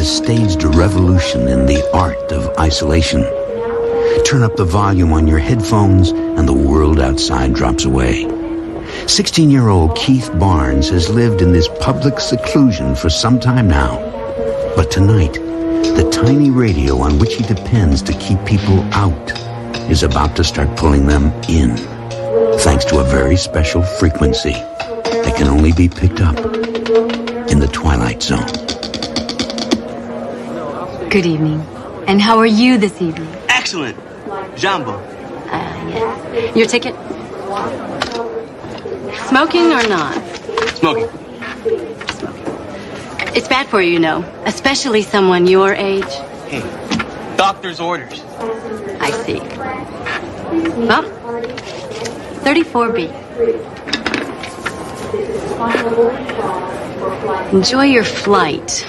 has staged a revolution in the art of isolation. Turn up the volume on your headphones and the world outside drops away. 16-year-old Keith Barnes has lived in this public seclusion for some time now. But tonight, the tiny radio on which he depends to keep people out is about to start pulling them in, thanks to a very special frequency that can only be picked up in the Twilight Zone. Good evening. And how are you this evening? Excellent. Jumbo. Yes. Your ticket? Smoking or not? Smoking. It's bad for you, you know, especially someone your age. Hey, doctor's orders. I see. Well, 34B. Enjoy your flight,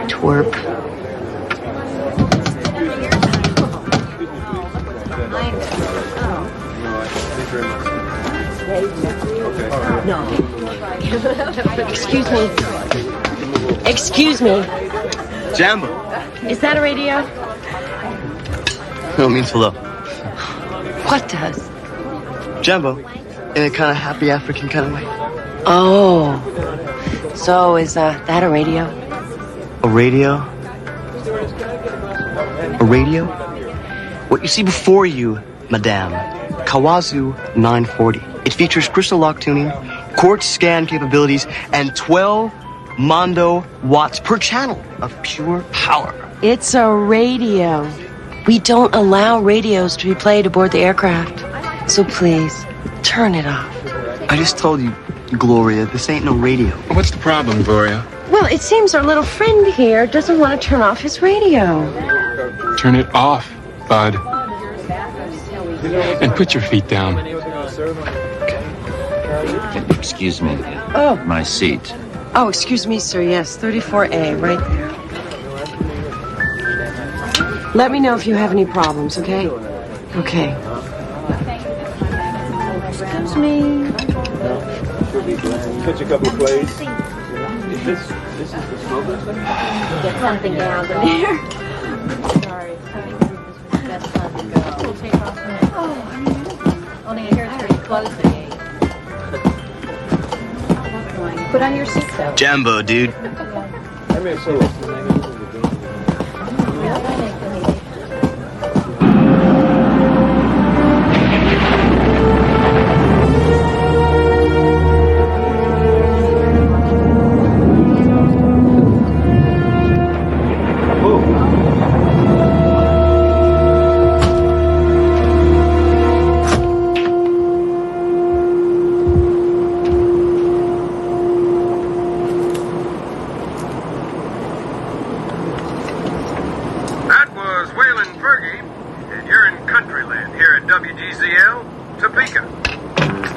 twerp. No. Excuse me. Excuse me. Jambo. Is that a radio? No, it means hello. What does? Jambo. In a kind of happy African kind of way. Oh. So is that a radio? A radio? A radio? What you see before you, Madame. Kawazu 940. It features crystal lock tuning, quartz scan capabilities, and 12 Mondo watts per channel of pure power. It's a radio. We don't allow radios to be played aboard the aircraft. So please, turn it off. I just told you, Gloria, this ain't no radio. What's the problem, Gloria? Well, it seems our little friend here doesn't want to turn off his radio. Turn it off, bud. And put your feet down. Excuse me. Oh. My seat. Oh, excuse me, sir. Yes, 34A, right there. Let me know if you have any problems, okay? Okay. Excuse me. Catch a couple of plays. This is the smoker? Get something down there. Sorry. That's time to go. We'll take off the next. Only here it's pretty close to 8. Put on your seatbelt. Jambo, dude. I mean, so.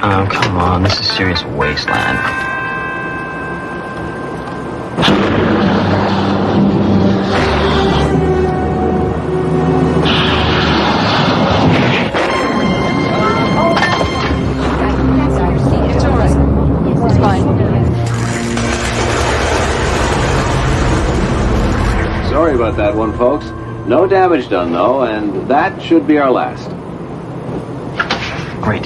Oh, come on. This is serious wasteland. It's all right. It's fine. Sorry about that one, folks. No damage done, though, and that should be our last. Great.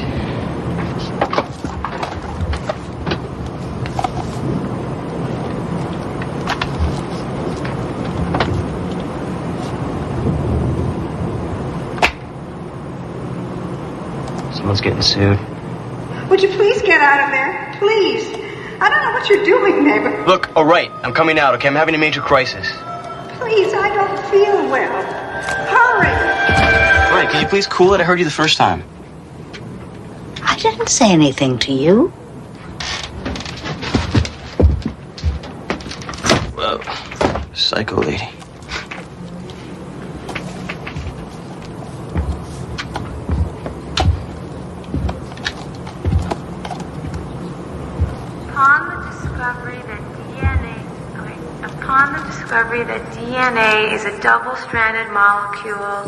Someone's getting sued. Would you please get out of there? Please. I don't know what you're doing, neighbor. Look, all right. I'm coming out, okay? I'm having a major crisis. Please, I don't feel well. Hurry. All right, can you please cool it? I heard you the first time. I didn't say anything to you. Whoa. Psycho lady. Upon the discovery that DNA is a double-stranded molecule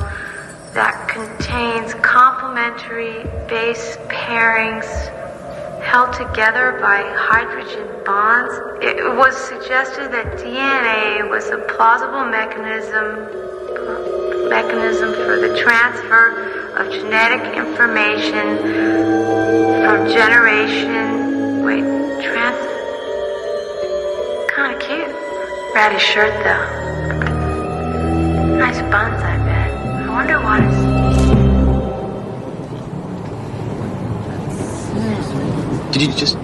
that contains complementary base pairings held together by hydrogen bonds. It was suggested that DNA was a plausible mechanism for the transfer of genetic information from generation. Wait, kind of cute. Ratty shirt though. Nice buns, I bet. I wonder what it's. Did you just...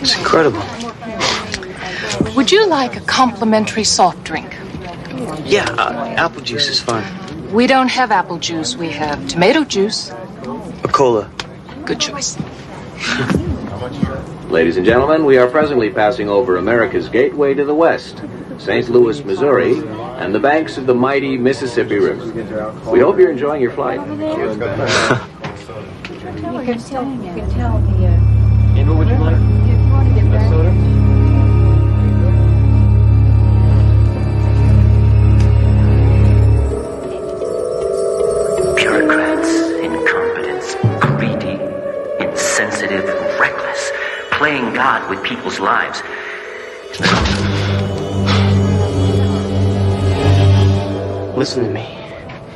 It's incredible. Would you like a complimentary soft drink? Yeah, apple juice is fine. We don't have apple juice. We have tomato juice. A cola. Good choice. Ladies and gentlemen, we are presently passing over America's gateway to the west, St. Louis, Missouri, and the banks of the mighty Mississippi River. We hope you're enjoying your flight. You can tell the. Andrew, would you like a soda? Bureaucrats, incompetents, greedy, insensitive, reckless, playing God with people's lives. Listen to me.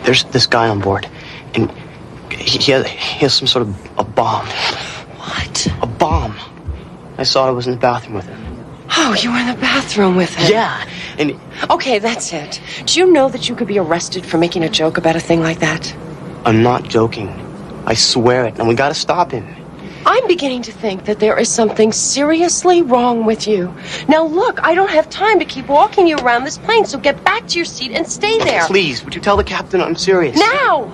There's this guy on board, and he has some sort of a bomb. What? A bomb. I saw it. I was in the bathroom with him. Oh, you were in the bathroom with him? Yeah, and... Okay, that's it. Do you know that you could be arrested for making a joke about a thing like that? I'm not joking. I swear it, and we gotta stop him. I'm beginning to think that there is something seriously wrong with you. Now look, I don't have time to keep walking you around this plane, so get back to your seat and stay there. Please, would you tell the captain I'm serious? Now!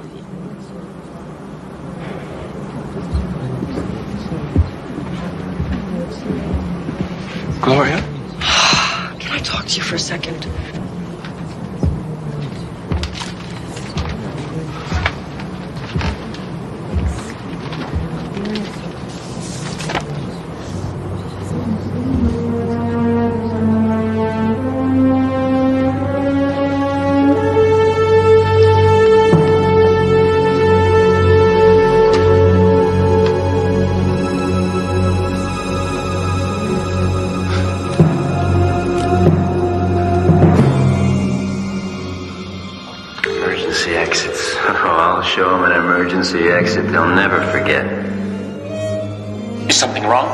Gloria? Can I talk to you for a second? Emergency exits. Oh, I'll show them an emergency exit they'll never forget. Is something wrong?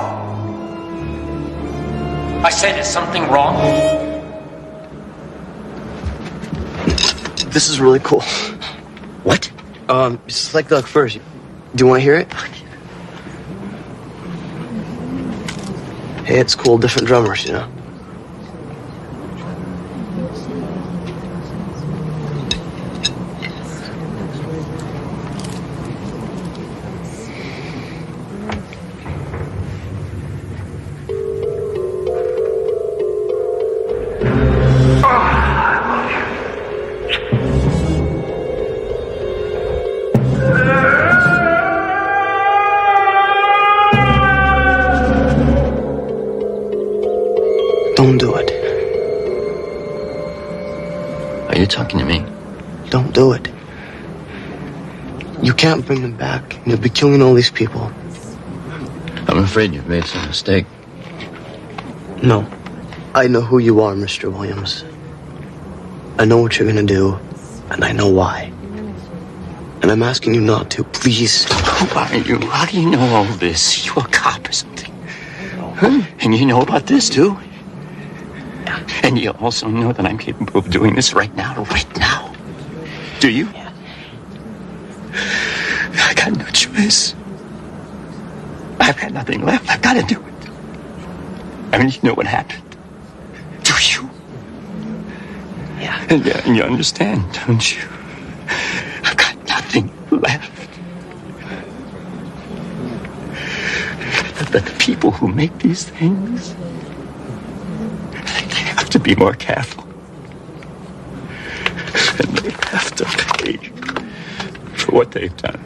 I said, is something wrong? This is really cool. What? It's like the first. Do you want to hear it? Hey, it's cool. Different drummers, you know. Don't do it. Are you talking to me? Don't do it. You can't bring them back. You'll be killing all these people. I'm afraid you've made some mistake. No. I know who you are, Mr. Williams. I know what you're gonna do, and I know why. And I'm asking you not to, please. Who are you? How do you know all this? You a cop or something? Huh? And you know about this, too? And you also know that I'm capable of doing this right now. Do you? Yeah. I got no choice. I've got nothing left. I've got to do it. I mean, you know what happened. Do you? Yeah. And you understand, don't you? I've got nothing left. But the people who make these things, they have to be more careful. And they have to pay for what they've done.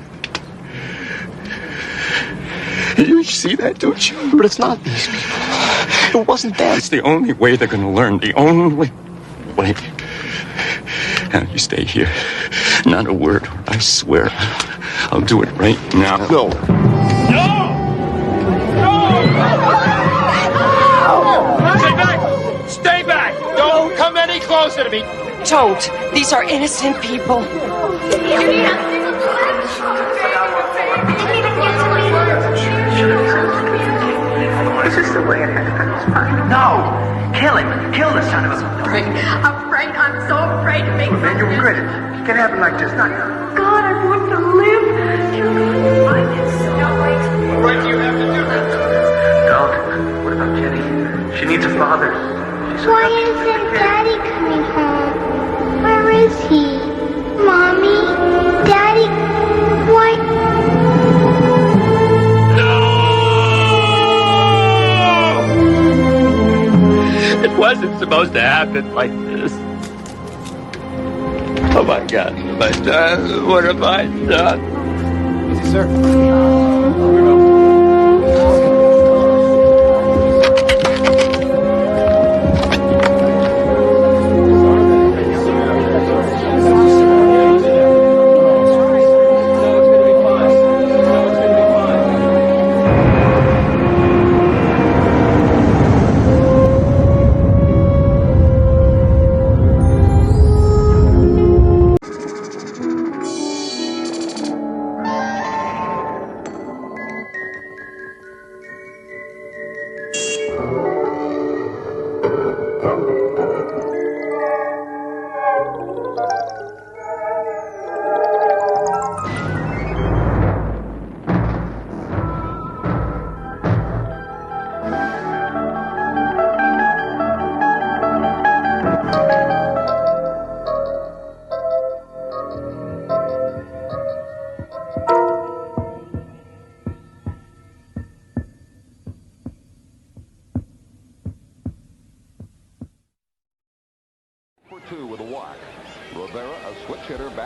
You see that, don't you? But it's not these people. It wasn't them. It's the only way they're going to learn. The only way. Now, you stay here. Not a word. I swear. I'll do it right now. No. Stay back! Stay back! Don't come any closer to me! Don't. These are innocent people. Is this the way it happened? No! Kill him! Kill the son of a... Afraid. I'm so afraid to make Man, you're great. It can happen like this, not now. God, I want to live. I can so wait. What do you have to do? Don't. What about Jenny? She needs a father. She's so Why young. isn't Daddy coming home? Where is he? Mommy? Daddy? Why? It wasn't supposed to happen like this. Oh my God, what have I done? What have I done? Easy, sir.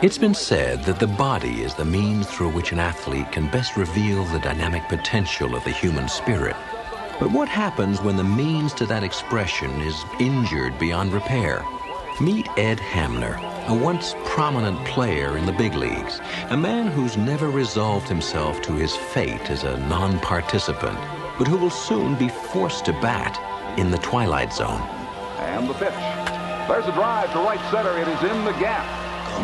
It's been said that the body is the means through which an athlete can best reveal the dynamic potential of the human spirit. But what happens when the means to that expression is injured beyond repair? Meet Ed Hamner, a once prominent player in the big leagues, a man who's never resolved himself to his fate as a non-participant, but who will soon be forced to bat in the Twilight Zone. And the pitch. There's a drive to right center. It is in the gap.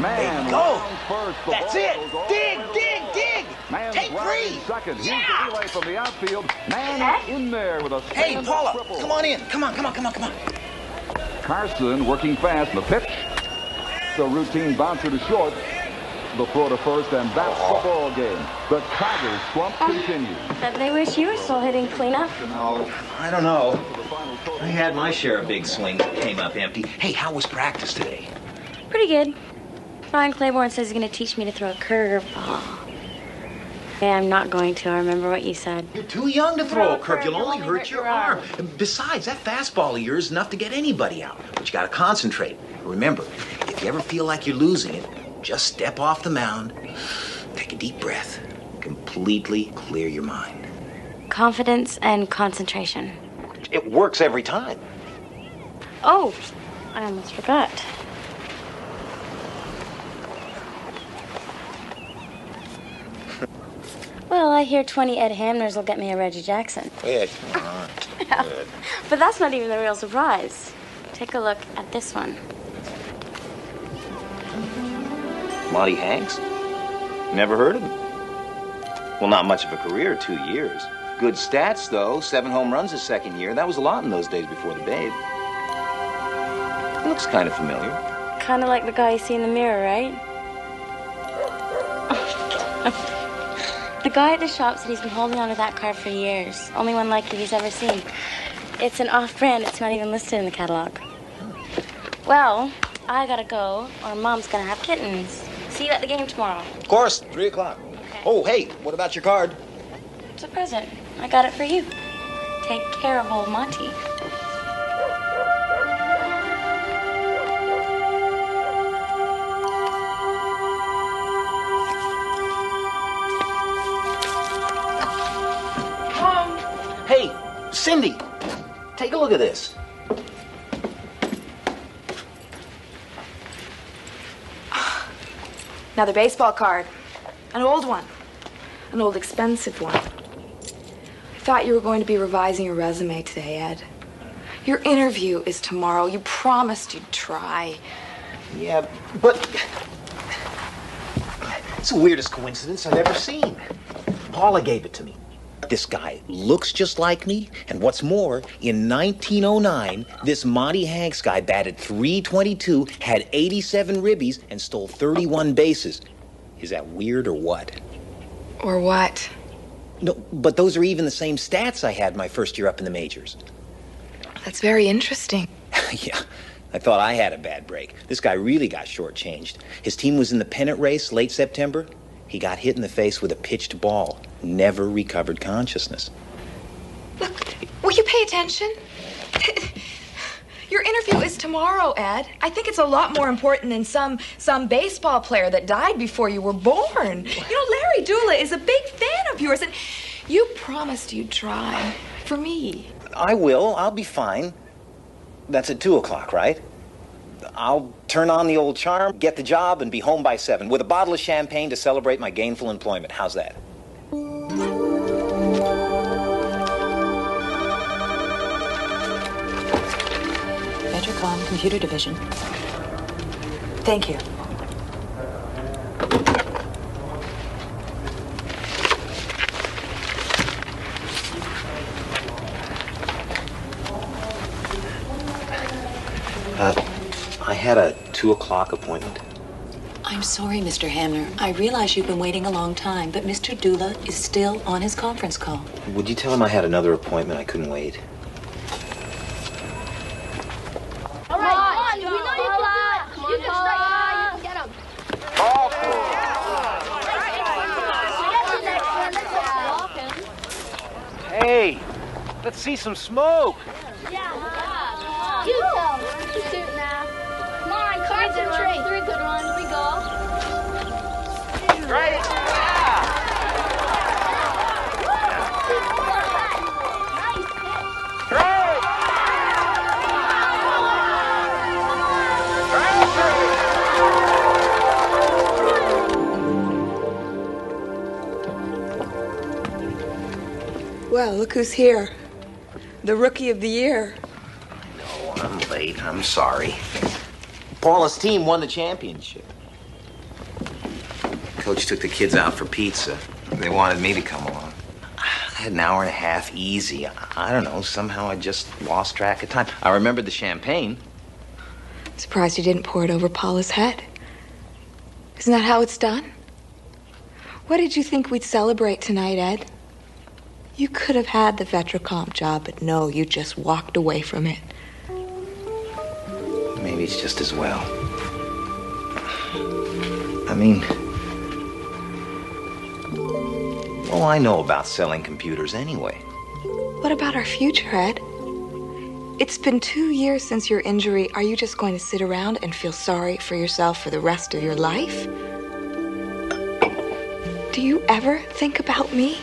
Man, go! First, That's it! Dig, dig, dig! Man Take three! Second, yeah! Here's the relay from the outfield. Man is in there with a Hey, Paula, come on in. Come on. Carson working fast. The pitch. The routine bouncer to short. The throw to first, and that's the ball game. The Tigers' slump continues. Bet they wish you were still hitting cleanup. Oh, I don't know. I had my share of big swings that came up empty. Hey, how was practice today? Pretty good. Brian Claiborne says he's going to teach me to throw a curveball. Hey, I'm not going to. I remember what you said. You're too young to throw a curve. You'll only hurt your arm. And besides, that fastball of yours is enough to get anybody out. But you got to concentrate. Remember, if you ever feel like you're losing it, just step off the mound, take a deep breath, completely clear your mind. Confidence and concentration. It works every time. Oh, I almost forgot. Well, I hear 20 Ed Hamners will get me a Reggie Jackson. Yeah, come on. Yeah. But that's not even the real surprise. Take a look at this one. Monty Hanks? Never heard of him. Well, not much of a career, 2 years. Good stats, though. 7 home runs his second year. That was a lot in those days before the Babe. He looks kind of familiar. Kind of like the guy you see in the mirror, right? The guy at the shop said he's been holding on to that car for years. Only one like it he's ever seen. It's an off-brand. It's not even listed in the catalog. Well, I gotta go, or Mom's gonna have kittens. See you at the game tomorrow. Of course, 3 o'clock. Okay. Oh, hey, what about your card? It's a present. I got it for you. Take care of old Monty. Cindy, take a look at this. Another baseball card. An old one. An old expensive one. I thought you were going to be revising your resume today, Ed. Your interview is tomorrow. You promised you'd try. Yeah, but it's the weirdest coincidence I've ever seen. Paula gave it to me. This guy looks just like me, and what's more, in 1909, this Monty Hanks guy batted .322, had 87 ribbies, and stole 31 bases. Is that weird or what? Or what? No, but those are even the same stats I had my first year up in the majors. That's very interesting. Yeah, I thought I had a bad break. This guy really got shortchanged. His team was in the pennant race late September. He got hit in the face with a pitched ball. Never recovered consciousness. Look, will you pay attention? Your interview is tomorrow, Ed. I think it's a lot more important than some baseball player that died before you were born. You know, Larry Dula is a big fan of yours, and you promised you'd try for me. I will. I'll be fine. That's at 2 o'clock, right? I'll turn on the old charm, get the job, and be home by 7 with a bottle of champagne to celebrate my gainful employment. How's that? Vetricom Computer Division. Thank you. I had a 2 o'clock appointment. I'm sorry, Mr. Hamner. I realize you've been waiting a long time, but Mr. Dula is still on his conference call. Would you tell him I had another appointment? I couldn't wait. All right, we know you can do it. You can strike. You can get him. Hey, let's see some smoke. You tell him. You shoot now. Come on, concentrate. 3 good ones. We go. Right. Well, look who's here. The Rookie of the Year. No, I'm late. I'm sorry. Paula's team won the championship. Coach took the kids out for pizza. They wanted me to come along. I had an hour and a half easy. I don't know. Somehow I just lost track of time. I remembered the champagne. Surprised you didn't pour it over Paula's head. Isn't that how it's done? What did you think we'd celebrate tonight, Ed? You could have had the Vetricom job, but no, you just walked away from it. Maybe it's just as well. I mean, all I know about selling computers anyway. What about our future, Ed? It's been 2 years since your injury. Are you just going to sit around and feel sorry for yourself for the rest of your life? Do you ever think about me?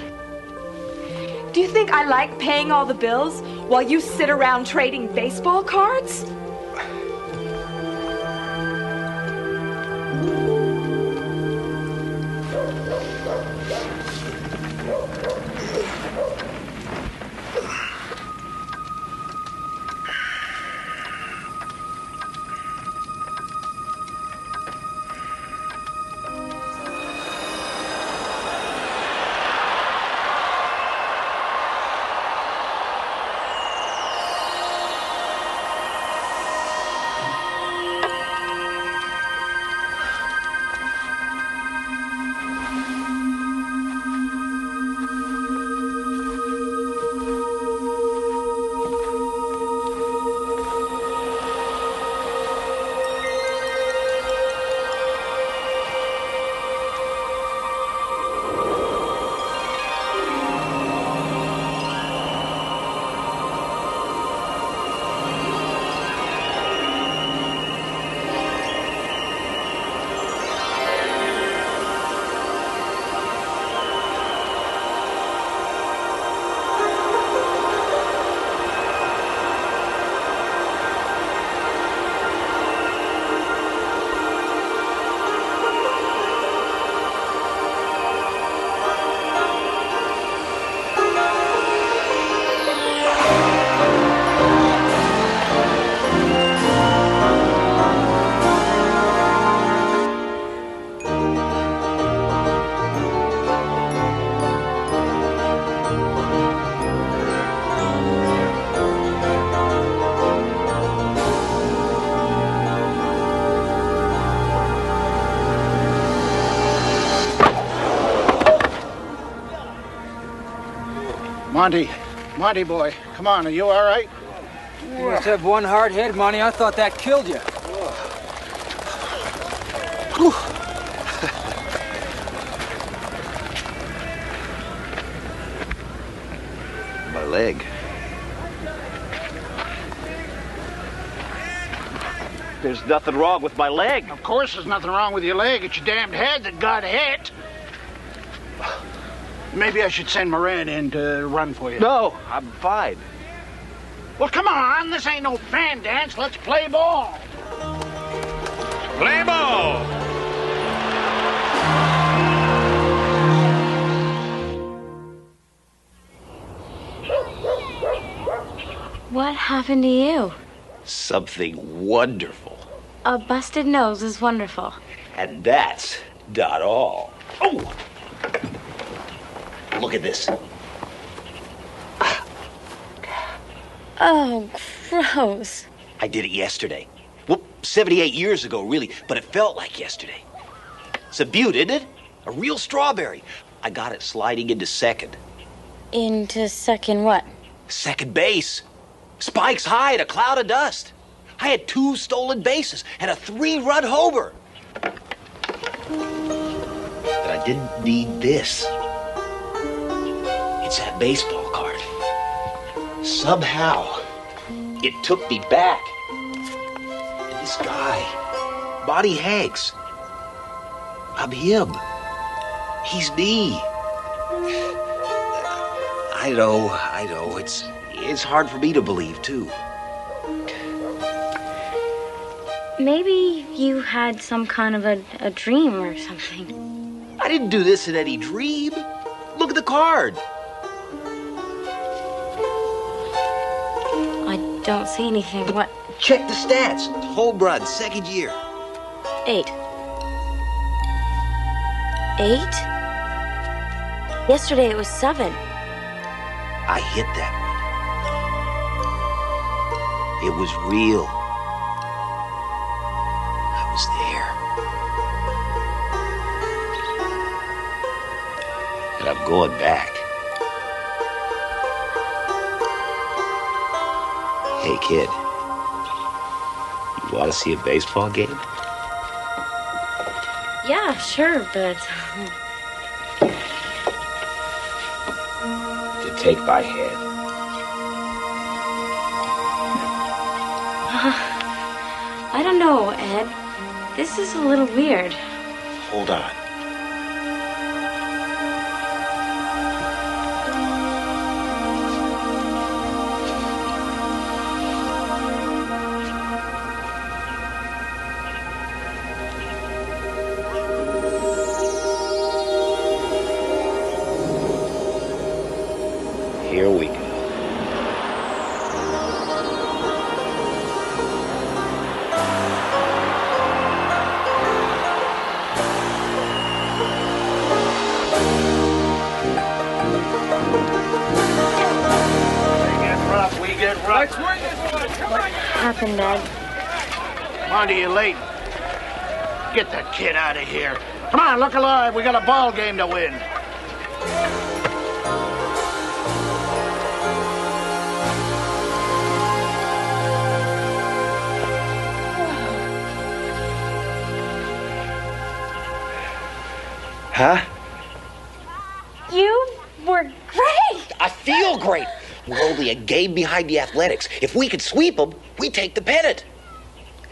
Do you think I like paying all the bills while you sit around trading baseball cards? Monty boy, come on, are you all right? You must have one hard head, Monty. I thought that killed you. My leg. There's nothing wrong with my leg. Of course there's nothing wrong with your leg. It's your damned head that got hit. Maybe I should send Moran in to run for you. No, I'm fine. Well, come on. This ain't no fan dance. Let's play ball. Play ball! What happened to you? Something wonderful. A busted nose is wonderful. And that's not all. Oh! Look at this. Oh, gross. I did it yesterday. Well, 78 years ago, really, but it felt like yesterday. It's a beaut, isn't it? A real strawberry. I got it sliding into second. Into second what? Second base. Spikes high in a cloud of dust. I had 2 stolen bases and a 3-run homer. But I didn't need this. It's that baseball card. Somehow, it took me back. And this guy, Bonnie Hanks, I'm him. He's me. I know. It's hard for me to believe, too. Maybe you had some kind of a dream or something. I didn't do this in any dream. Look at the card. I don't see anything. What? Check the stats. Home run, second year. 8. 8? Yesterday it was 7. I hit that one. It was real. I was there. And I'm going back. Hey, kid. You want to see a baseball game? Yeah, sure, but... To take my hand. I don't know, Ed. This is a little weird. Hold on. Here we go. We get rough. Happened, Ed. Monty, you're late. Get that kid out of here. Come on, look alive. We got a ball game to win. Huh? You were great! I feel great. We're only a game behind the Athletics. If we could sweep them, we take the pennant.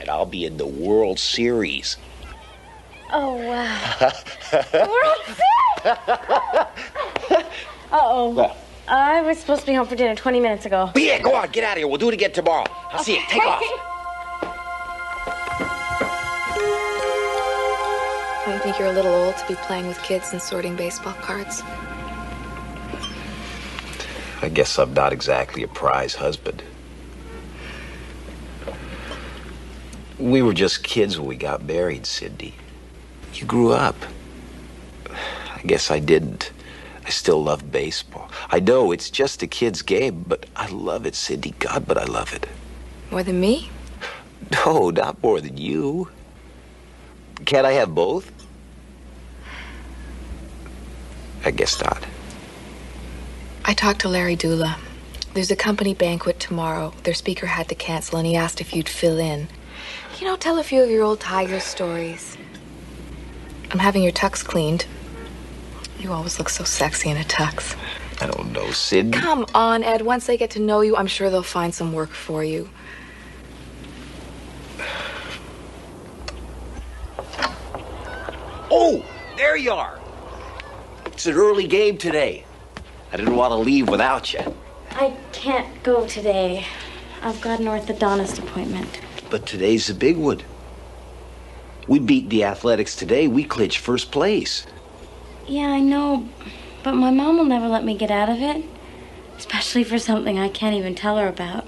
And I'll be in the World Series. Oh, wow. World Series! Uh-oh. Well. I was supposed to be home for dinner 20 minutes ago. But yeah, go on, get out of here. We'll do it again tomorrow. I'll see you. Take off. Don't you think you're a little old to be playing with kids and sorting baseball cards? I guess I'm not exactly a prize husband. We were just kids when we got married, Cindy. You grew up. I guess I didn't. I still love baseball. I know it's just a kid's game, but I love it, Cindy. God, but I love it. More than me? No, not more than you. Can't I have both? I guess not. I talked to Larry Dula. There's a company banquet tomorrow. Their speaker had to cancel, and he asked if you'd fill in. You know, tell a few of your old Tiger stories. I'm having your tux cleaned. You always look so sexy in a tux. I don't know, Sid. Come on, Ed. Once they get to know you, I'm sure they'll find some work for you. Oh, there you are. It's an early game today. I didn't want to leave without you. I can't go today. I've got an orthodontist appointment. But today's a big one. We beat the Athletics today. We clinched first place. Yeah, I know, but my mom will never let me get out of it. Especially for something I can't even tell her about.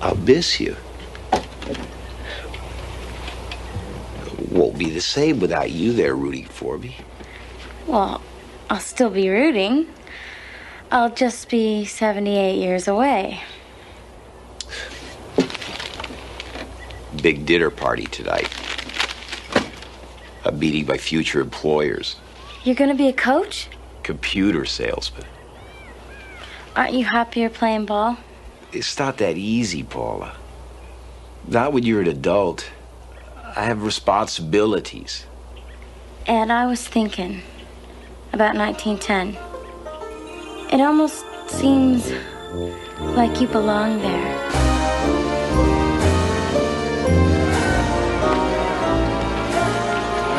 I'll miss you. Won't be the same without you there rooting for me. Well, I'll still be rooting. I'll just be 78 years away. Big dinner party tonight. I'm meeting my future employers. You're gonna be a coach? Computer salesman. Aren't you happier playing ball? It's not that easy, Paula. Not when you're an adult. I have responsibilities. And I was thinking about 1910. It almost seems like you belong there.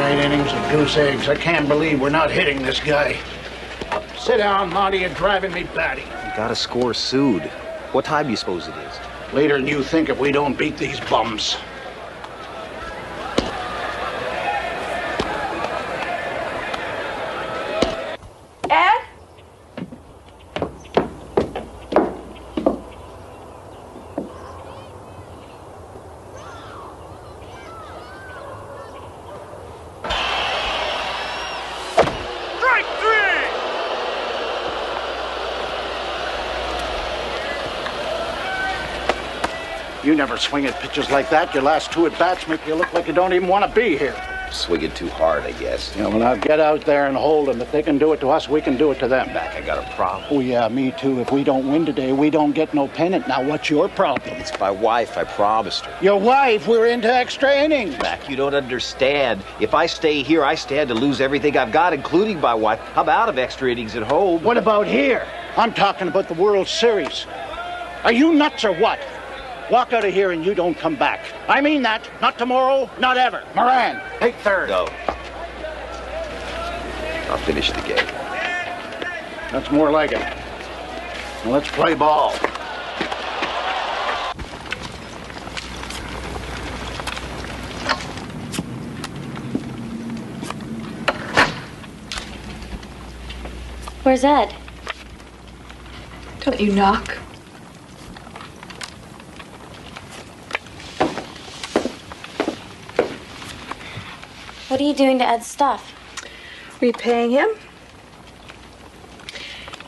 8 innings of goose eggs. I can't believe we're not hitting this guy. Sit down, Monty. You're driving me batty. You gotta score soon. What time do you suppose it is? Later than you think if we don't beat these bums. Ed? You never swing at pitches like that. Your last 2 at-bats make you look like you don't even want to be here. Swinging too hard, I guess. Yeah, well, now get out there and hold them. If they can do it to us, we can do it to them. Back, I got a problem. Oh, yeah, me too. If we don't win today, we don't get no pennant. Now, what's your problem? It's my wife. I promised her. Your wife? We're into extra innings. Mac, you don't understand. If I stay here, I stand to lose everything I've got, including my wife. I'm out of extra innings at home. What about here? I'm talking about the World Series. Are you nuts or what? Walk out of here and you don't come back. I mean that. Not tomorrow, not ever. Moran, take third. No. I'll finish the game. That's more like it. Now let's play ball. Where's Ed? Don't you knock? What are you doing to Ed's stuff? Repaying him?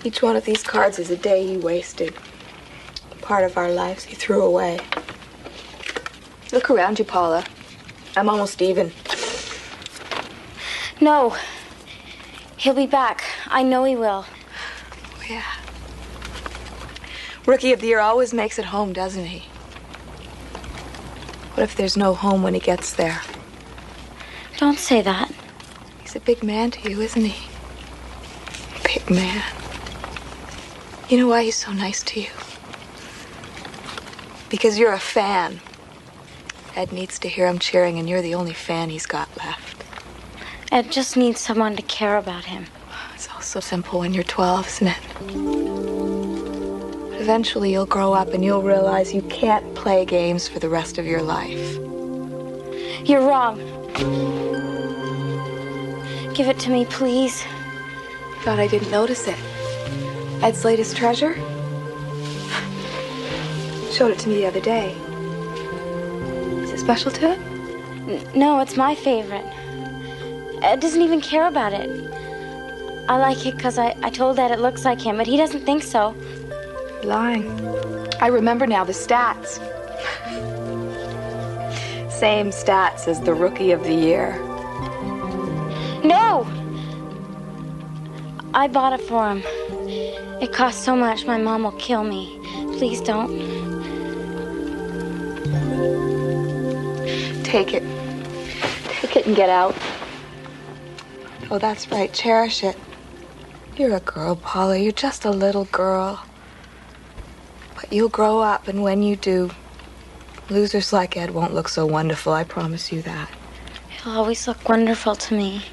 Each one of these cards is a day he wasted. Part of our lives he threw away. Look around you, Paula. I'm almost even. No. He'll be back. I know he will. Oh, yeah. Rookie of the Year always makes it home, doesn't he? What if there's no home when he gets there? Don't say that. He's a big man to you, isn't he? Big man. You know why he's so nice to you? Because you're a fan. Ed needs to hear him cheering, and you're the only fan he's got left. Ed just needs someone to care about him. It's all so simple when you're 12, isn't it? But eventually you'll grow up and you'll realize you can't play games for the rest of your life. You're wrong. Give it to me, please. Thought I didn't notice it. Ed's latest treasure? Showed it to me the other day. Is it special to it? No, it's my favorite. Ed doesn't even care about it. I like it because I told Ed it looks like him, but he doesn't think so. Lying. I remember now the stats. Same stats as the Rookie of the Year. No! I bought it for him. It cost so much, my mom will kill me. Please don't. Take it. Take it and get out. Oh, that's right. Cherish it. You're a girl, Paula. You're just a little girl. But you'll grow up, and when you do, losers like Ed won't look so wonderful. I promise you that. He'll always look wonderful to me.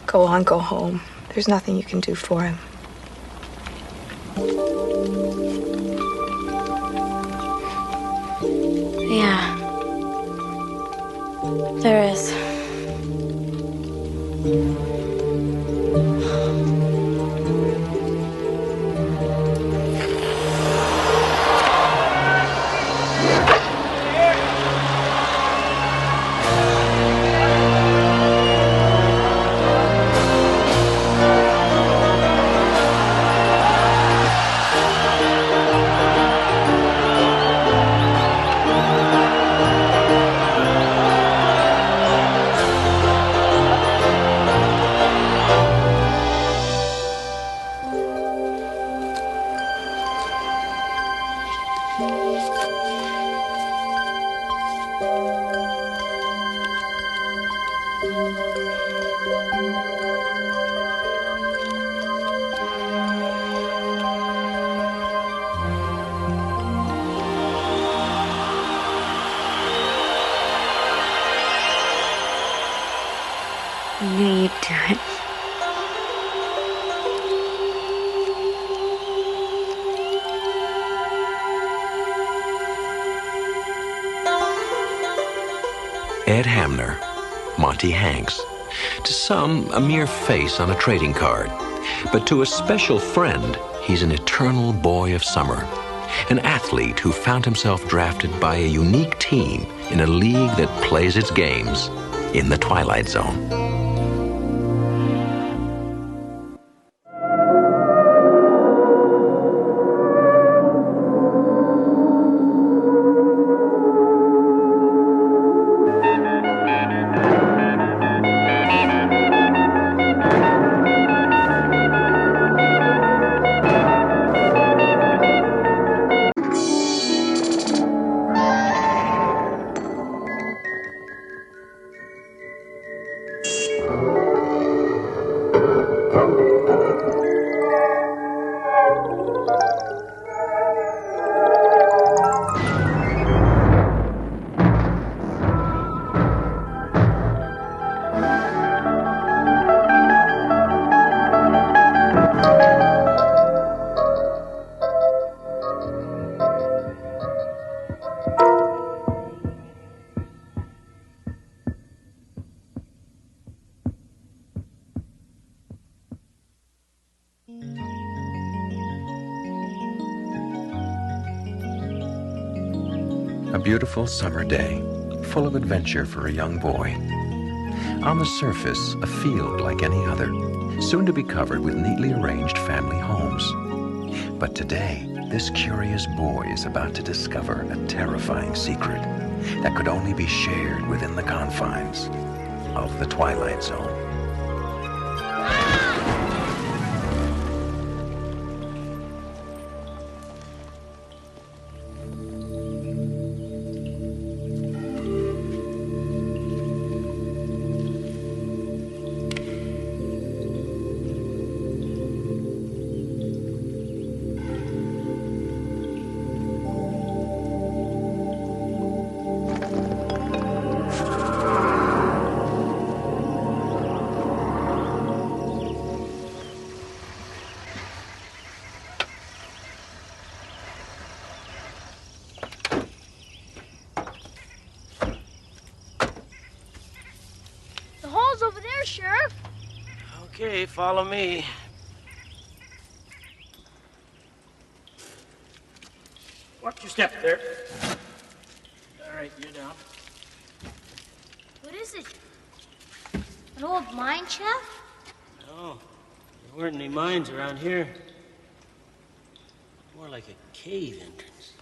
Go on, go home. There's nothing you can do for him. Yeah. There is. I knew you'd do it. Ed Hamner, Monty Hanks. To some, a mere face on a trading card. But to a special friend, he's an eternal boy of summer. An athlete who found himself drafted by a unique team in a league that plays its games in the Twilight Zone. A beautiful summer day, full of adventure for a young boy. On the surface, a field like any other, soon to be covered with neatly arranged family homes. But today, this curious boy is about to discover a terrifying secret that could only be shared within the confines of the Twilight Zone. The hall's over there, Sheriff. Okay, follow me. Watch your step there. All right, you're down. What is it? An old mine shaft? No, there weren't any mines around here. More like a cave entrance.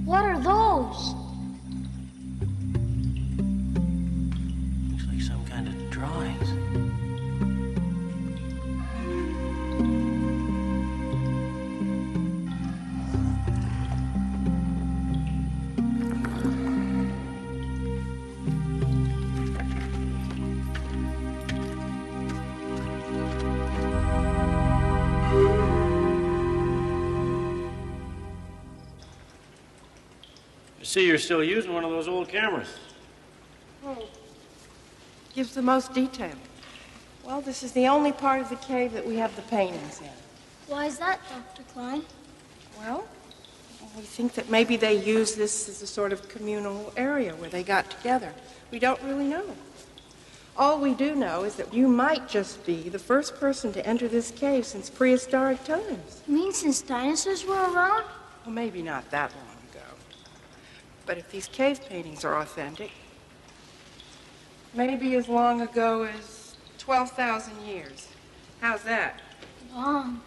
What are those? see you're still using one of those old cameras. Oh. Gives the most detail. Well, this is the only part of the cave that we have the paintings in. Why is that, Dr. Klein? Well, we think that maybe they used this as a sort of communal area where they got together. We don't really know. All we do know is that you might just be the first person to enter this cave since prehistoric times. You mean since dinosaurs were around? Well, maybe not that long ago. But if these cave paintings are authentic, maybe as long ago as 12,000 years. How's that? Long.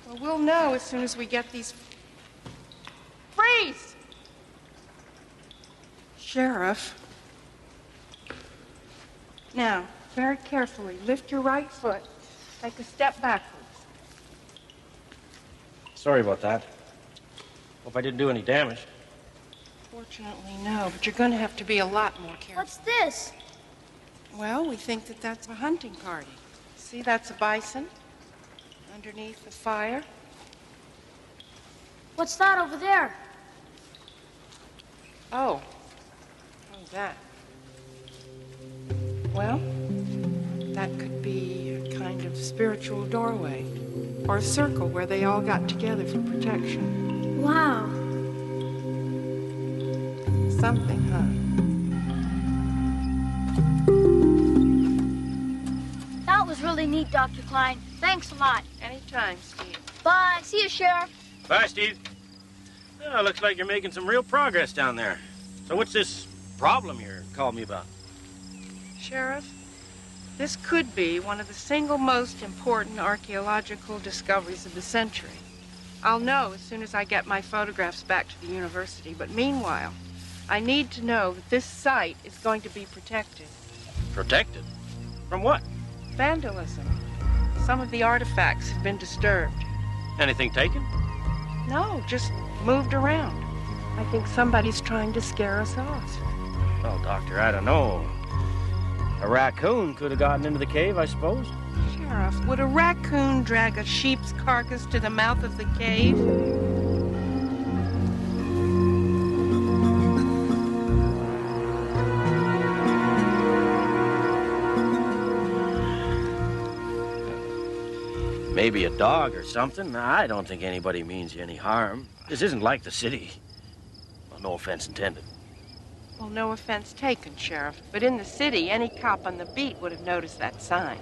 Well, we'll know as soon as we get these... Freeze! Sheriff. Now, very carefully, lift your right foot. Take a step backwards. Sorry about that. Hope I didn't do any damage. Fortunately, no, but you're going to have to be a lot more careful. What's this? Well, we think that that's a hunting party. See, that's a bison underneath the fire. What's that over there? Oh, that. Well, that could be a kind of spiritual doorway or a circle where they all got together for protection. Wow. Something, huh? That was really neat, Dr. Klein. Thanks a lot. Anytime, Steve. Bye. See you, Sheriff. Bye, Steve. Well, looks like you're making some real progress down there. So what's this problem you're calling me about? Sheriff, this could be one of the single most important archaeological discoveries of the century. I'll know as soon as I get my photographs back to the university, but meanwhile, I need to know that this site is going to be protected. Protected? From what? Vandalism. Some of the artifacts have been disturbed. Anything taken? No, just moved around. I think somebody's trying to scare us off. Well, Doctor, I don't know. A raccoon could have gotten into the cave, I suppose. Sheriff, would a raccoon drag a sheep's carcass to the mouth of the cave? Maybe a dog or something. I don't think anybody means you any harm. This isn't like the city. Well, no offense intended. Well, no offense taken, Sheriff. But in the city, any cop on the beat would have noticed that sign.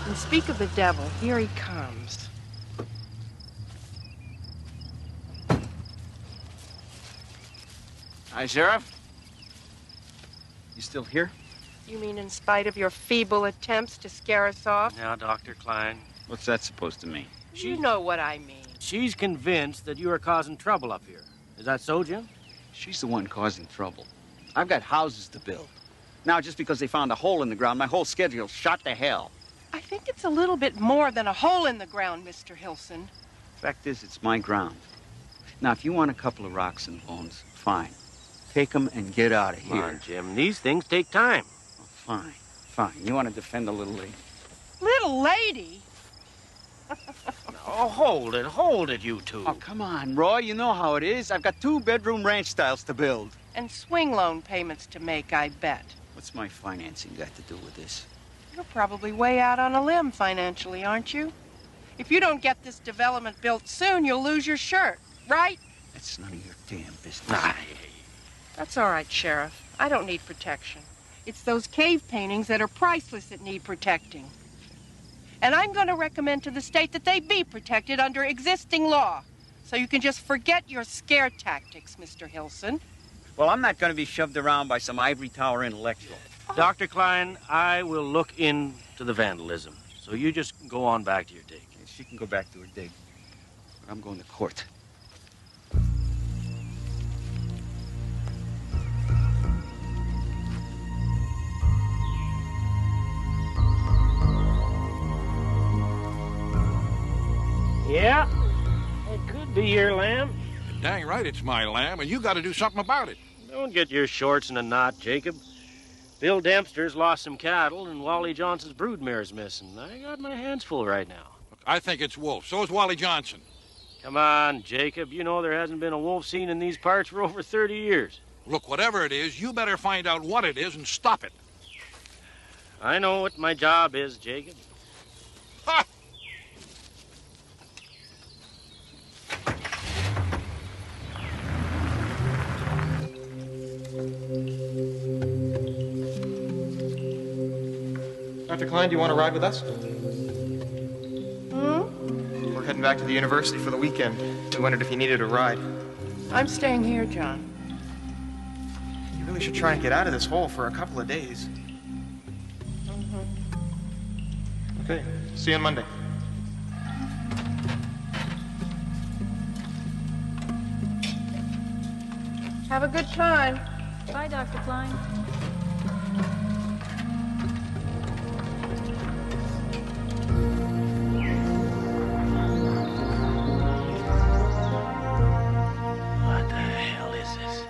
And speak of the devil, here he comes. Hi, Sheriff. You still here? You mean in spite of your feeble attempts to scare us off? Now, Dr. Klein. What's that supposed to mean? You know what I mean. She's convinced that you are causing trouble up here. Is that so, Jim? She's the one causing trouble. I've got houses to build. Now, just because they found a hole in the ground, my whole schedule's shot to hell. I think it's a little bit more than a hole in the ground, Mr. Hilson. Fact is, it's my ground. Now, if you want a couple of rocks and bones, fine. Take them and get out of here. Come on, Jim. These things take time. Fine, fine. You want to defend a little lady? Little lady? Oh, hold it, you two. Oh, come on, Roy. You know how it is. I've got 2-bedroom ranch styles to build. And swing loan payments to make, I bet. What's my financing got to do with this? You're probably way out on a limb financially, aren't you? If you don't get this development built soon, you'll lose your shirt, right? That's none of your damn business. Nah. That's all right, Sheriff. I don't need protection. It's those cave paintings that are priceless that need protecting. And I'm going to recommend to the state that they be protected under existing law. So you can just forget your scare tactics, Mr. Hilson. Well, I'm not going to be shoved around by some ivory tower intellectual. Oh. Dr. Klein, I will look into the vandalism. So you just go on back to your dig. She can go back to her dig. But I'm going to court. Yeah, it could be your lamb. Dang right it's my lamb, and you got to do something about it. Don't get your shorts in a knot, Jacob. Bill Dempster's lost some cattle, and Wally Johnson's broodmare's missing. I got my hands full right now. Look, I think it's Wolf. So is Wally Johnson. Come on, Jacob. You know there hasn't been a wolf seen in these parts for over 30 years. Look, whatever it is, you better find out what it is and stop it. I know what my job is, Jacob. Ha! Dr. Klein, do you want to ride with us? We're heading back to the university for the weekend. We wondered if you needed a ride. I'm staying here, John. You really should try and get out of this hole for a couple of days. Okay, see you on Monday. Have a good time. Bye, Dr. Klein. What the hell is this?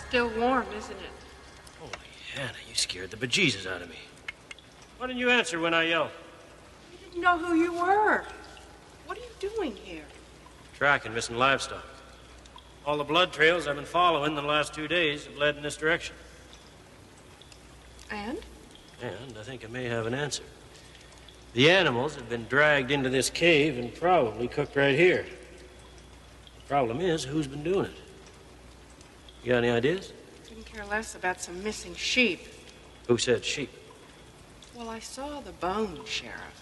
Still warm, isn't it? Holy Hannah, you scared the bejesus out of me. Why didn't you answer when I yelled? I didn't know who you were. What are you doing here? Tracking missing livestock. All the blood trails I've been following the last 2 days have led in this direction. And? And I think I may have an answer. The animals have been dragged into this cave and probably cooked right here. The problem is, who's been doing it? You got any ideas? Couldn't care less about some missing sheep. Who said sheep? Well, I saw the bone, Sheriff.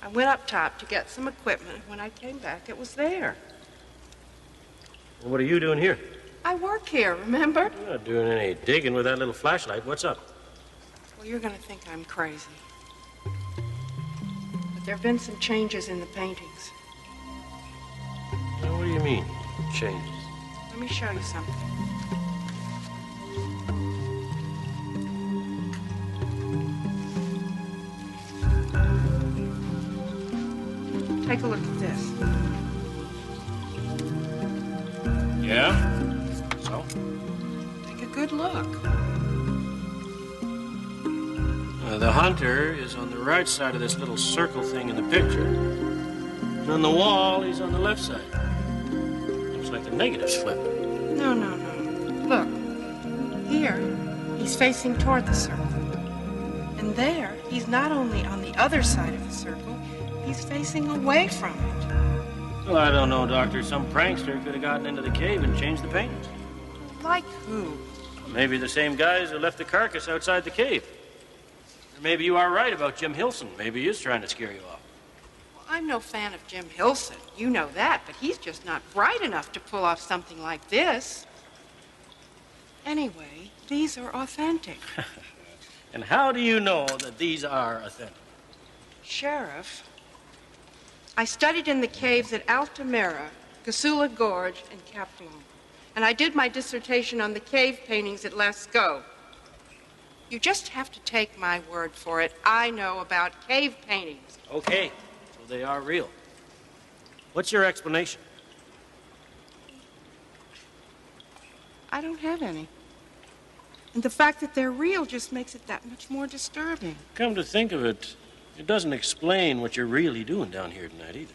I went up top to get some equipment. When I came back, it was there. Well, what are you doing here? I work here, remember? You're not doing any digging with that little flashlight. What's up? Well, you're going to think I'm crazy. But there have been some changes in the paintings. Now, what do you mean, changes? Let me show you something. Take a look at this. Yeah? So? Take a good look. The hunter is on the right side of this little circle thing in the picture. And on the wall, he's on the left side. Looks like the negative's flipped. No, no, no. Look. Here, he's facing toward the circle. And there, he's not only on the other side of the circle, He's facing away from it. Well, I don't know, Doctor. Some prankster could have gotten into the cave and changed the paintings. Like who? Maybe the same guys who left the carcass outside the cave. Or maybe you are right about Jim Hilson. Maybe he is trying to scare you off. Well, I'm no fan of Jim Hilson. You know that, but he's just not bright enough to pull off something like this. Anyway, these are authentic. And how do you know that these are authentic? Sheriff, I studied in the caves at Altamira, Gasula Gorge, and Caplon. And I did my dissertation on the cave paintings at Lascaux. You just have to take my word for it. I know about cave paintings. Okay, so they are real. What's your explanation? I don't have any. And the fact that they're real just makes it that much more disturbing. Come to think of it, it doesn't explain what you're really doing down here tonight either.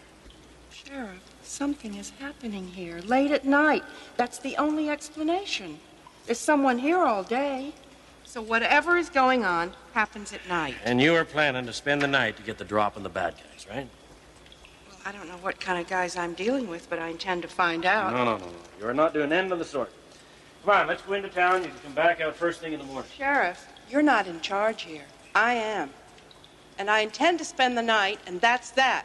Sheriff, something is happening here late at night. That's the only explanation. There's someone here all day. So whatever is going on happens at night. And you are planning to spend the night to get the drop on the bad guys, right? Well, I don't know what kind of guys I'm dealing with, but I intend to find out. No. You're not doing anything of the sort. Come on, let's go into town. You can come back out first thing in the morning. Sheriff, you're not in charge here. I am. And I intend to spend the night, and that's that.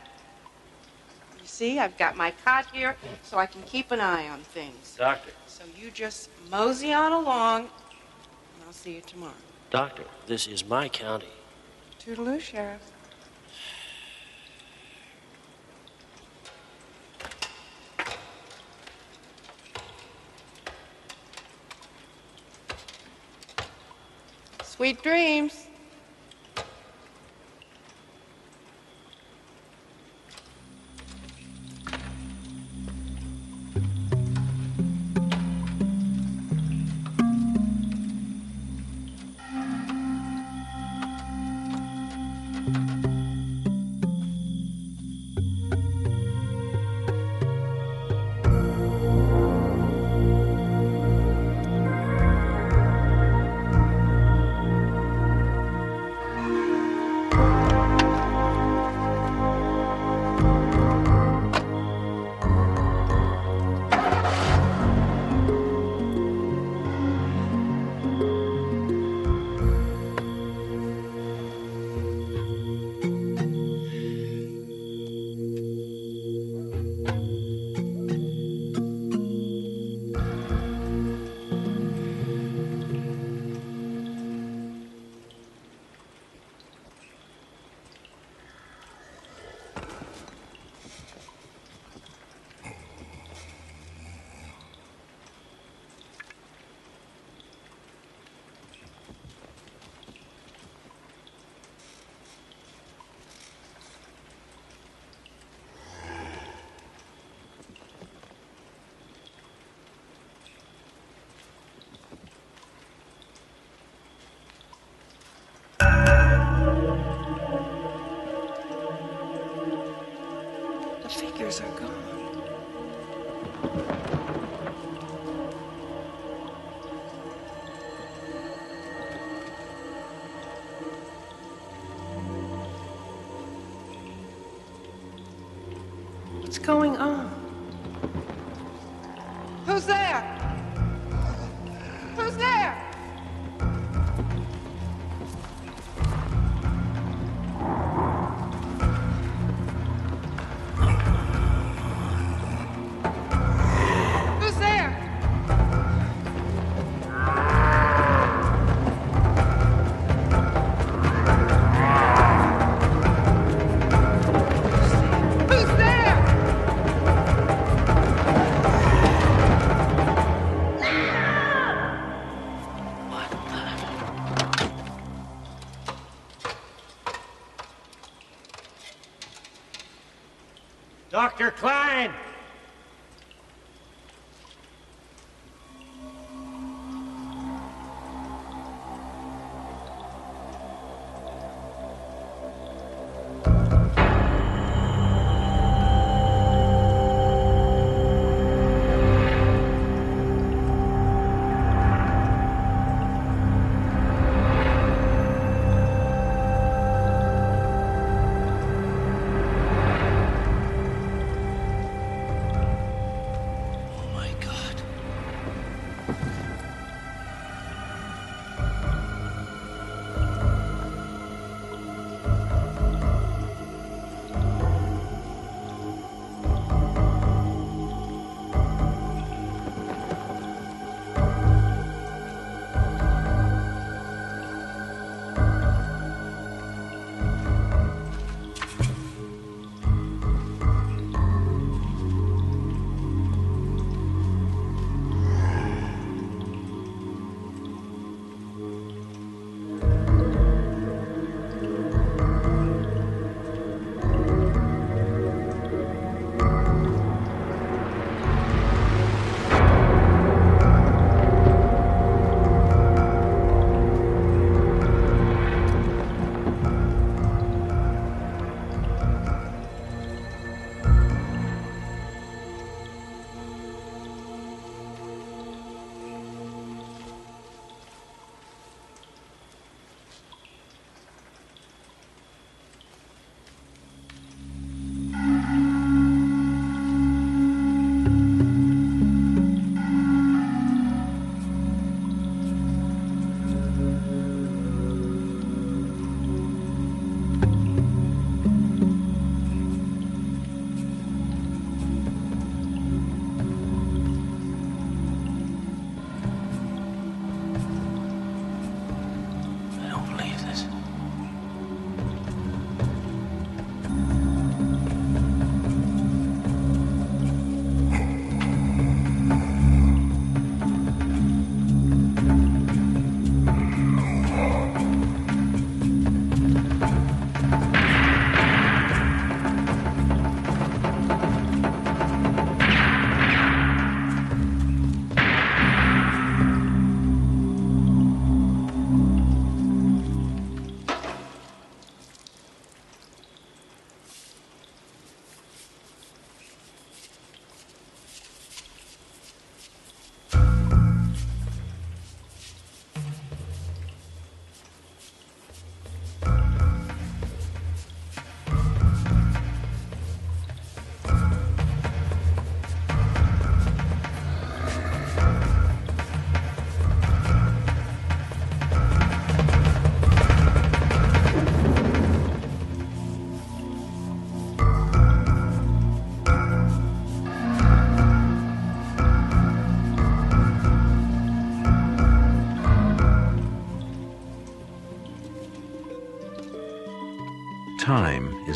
You see, I've got my cot here so I can keep an eye on things. Doctor. So you just mosey on along, and I'll see you tomorrow. Doctor, this is my county. Toodaloo, Sheriff. Sweet dreams. The figures are gone. What's going on? Who's there? Who's there? Who's there? Who's there? Dr. Klein!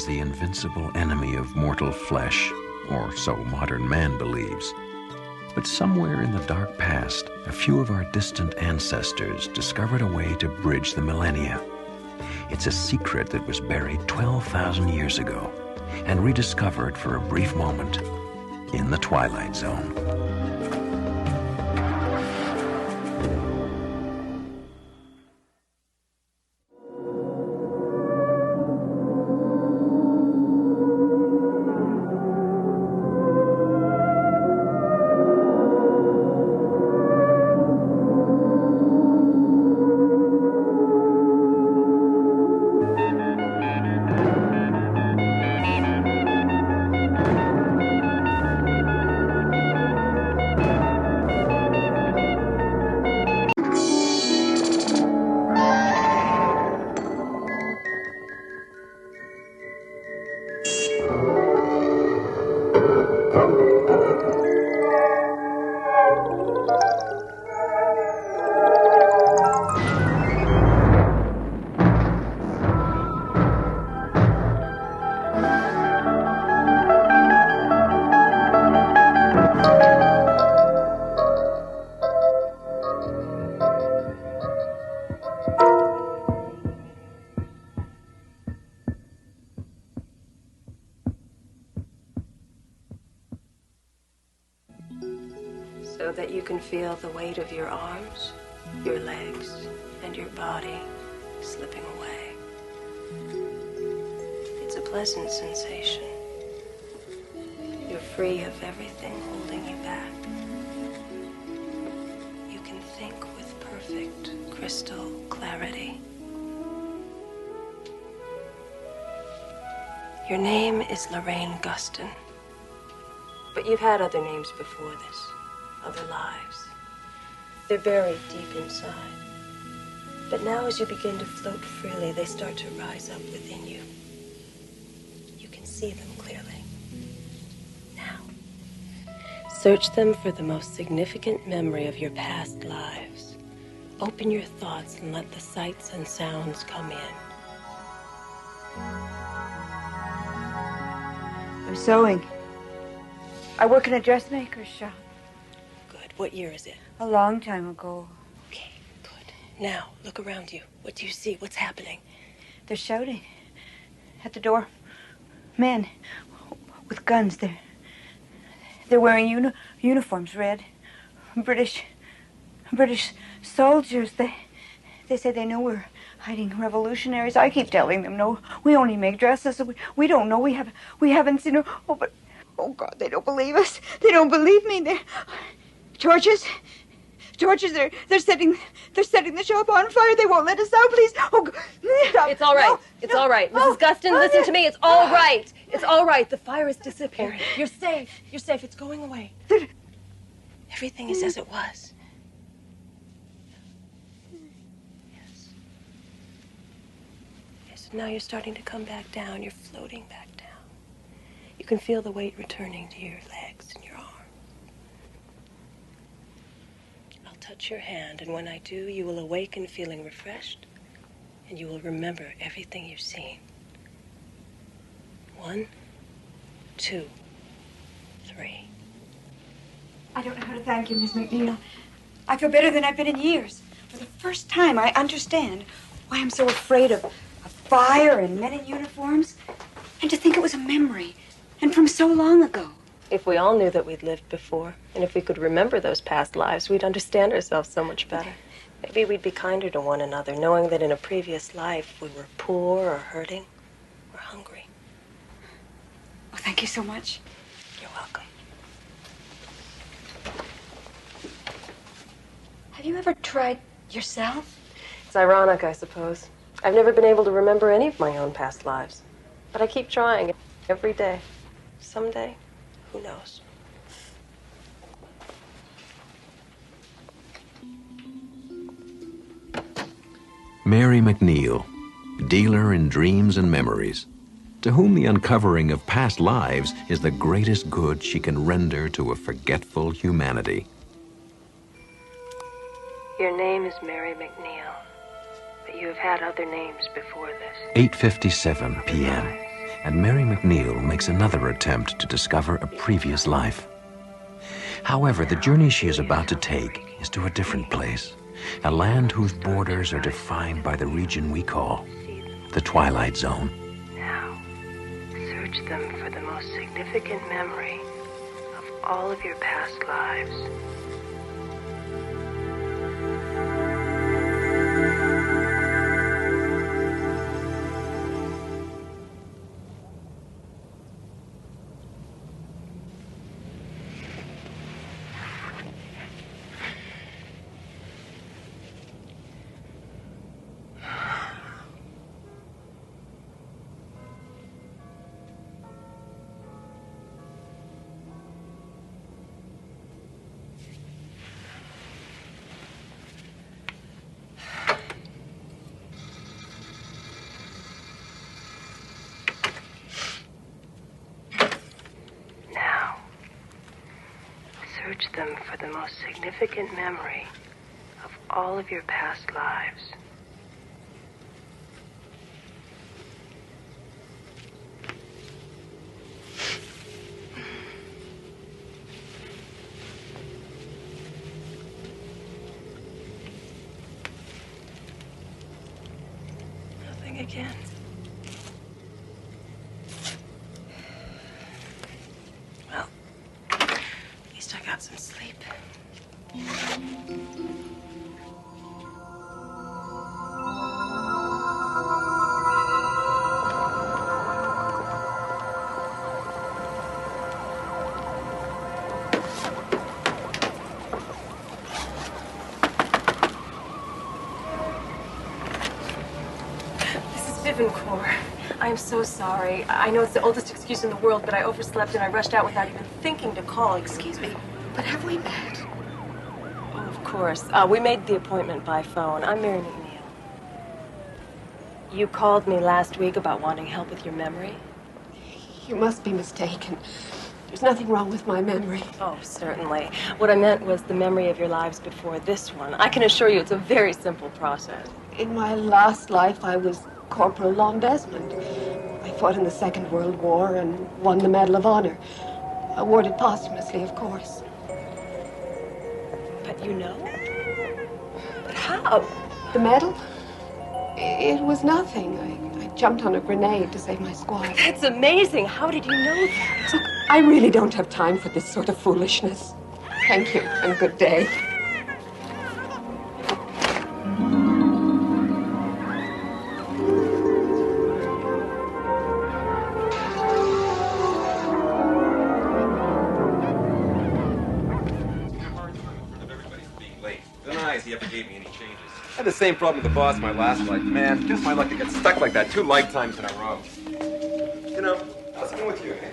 is the invincible enemy of mortal flesh, or so modern man believes. But somewhere in the dark past, a few of our distant ancestors discovered a way to bridge the millennia. It's a secret that was buried 12,000 years ago and rediscovered for a brief moment in the Twilight Zone. So that you can feel the weight of your arms, your legs, and your body slipping away. It's a pleasant sensation. You're free of everything holding you back. You can think with perfect crystal clarity. Your name is Lorraine Guston, but you've had other names before this. Other lives. They're buried deep inside. But now as you begin to float freely, they start to rise up within you. You can see them clearly. Now, search them for the most significant memory of your past lives. Open your thoughts and let the sights and sounds come in. I'm sewing. I work in a dressmaker's shop. What year is it? A long time ago. Okay, good. Now, look around you. What do you see? What's happening? They're shouting at the door. Men with guns. They're wearing uniforms, red. British soldiers. They say they know we're hiding revolutionaries. I keep telling them, no, we only make dresses. We don't know. We haven't seen. Oh, but oh God, they don't believe us. They don't believe me. Torches, they're setting the shop on fire. They won't let us out, please. Oh, God. It's all right. It's all right. Mrs. Guston, listen to me. It's all right. It's all right. The fire is disappearing. You're safe. You're safe. It's going away. Everything is as it was. Yes. Yes, now you're starting to come back down. You're floating back down. You can feel the weight returning to your legs and your arms. Touch your hand, and when I do, you will awaken feeling refreshed, and you will remember everything you've seen. 1, 2, 3. I don't know how to thank you, Miss McNeil. I feel better than I've been in years. For the first time, I understand why I'm so afraid of fire and men in uniforms. And to think it was a memory, and from so long ago. If we all knew that we'd lived before, and if we could remember those past lives, we'd understand ourselves so much better. Maybe we'd be kinder to one another, knowing that in a previous life we were poor or hurting or hungry. Oh, thank you so much. You're welcome. Have you ever tried yourself? It's ironic, I suppose. I've never been able to remember any of my own past lives. But I keep trying every day. Someday, who knows? Mary McNeil, dealer in dreams and memories, to whom the uncovering of past lives is the greatest good she can render to a forgetful humanity. Your name is Mary McNeil, but you have had other names before this. 8:57 p.m. and Mary McNeil makes another attempt to discover a previous life. However, the journey she is about to take is to a different place, a land whose borders are defined by the region we call the Twilight Zone. Now, search them for the most significant memory of all of your past lives. Search them for the most significant memory of all of your past lives. Nothing again. Well, at least I got some sleep. I am so sorry. I know it's the oldest excuse in the world, but I overslept and I rushed out without even thinking to call. Excuse me, but have we met? Oh, of course. We made the appointment by phone. I'm Mary McNeil. You called me last week about wanting help with your memory? You must be mistaken. There's nothing wrong with my memory. Oh, certainly. What I meant was the memory of your lives before this one. I can assure you it's a very simple process. In my last life, I was Corporal Lon Desmond. I fought in the Second World War and won the Medal of Honor. Awarded posthumously, of course. But you know? But how? The medal? It was nothing. I jumped on a grenade to save my squad. That's amazing. How did you know that? Look, I really don't have time for this sort of foolishness. Thank you, and good day. He ever gave me any changes. I had the same problem with the boss my last life. Man, just my luck to get stuck like that 2 lifetimes in a row. You know, how's it going with you, eh?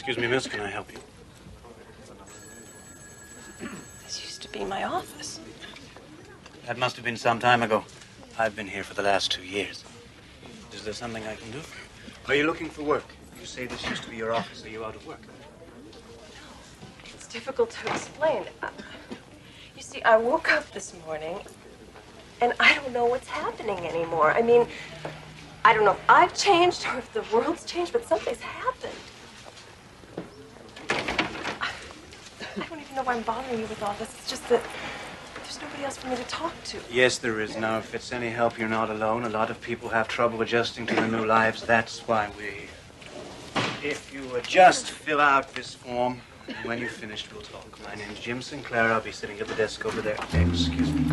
Excuse me, miss, can I help you? This used to be my office. That must have been some time ago. I've been here for the last 2 years. Is there something I can do for you? Are you looking for work? You say this used to be your office. Are you out of work? It's difficult to explain. You see, I woke up this morning, and I don't know what's happening anymore. I mean, I don't know if I've changed or if the world's changed, but something's happened. I don't even know why I'm bothering you with all this. It's just that there's nobody else for me to talk to. Yes, there is. Now, if it's any help, you're not alone. A lot of people have trouble adjusting to their new lives. That's why we're here. If you would just fill out this form, and when you've finished, we'll talk. My name's Jim Sinclair. I'll be sitting at the desk over there. Excuse me.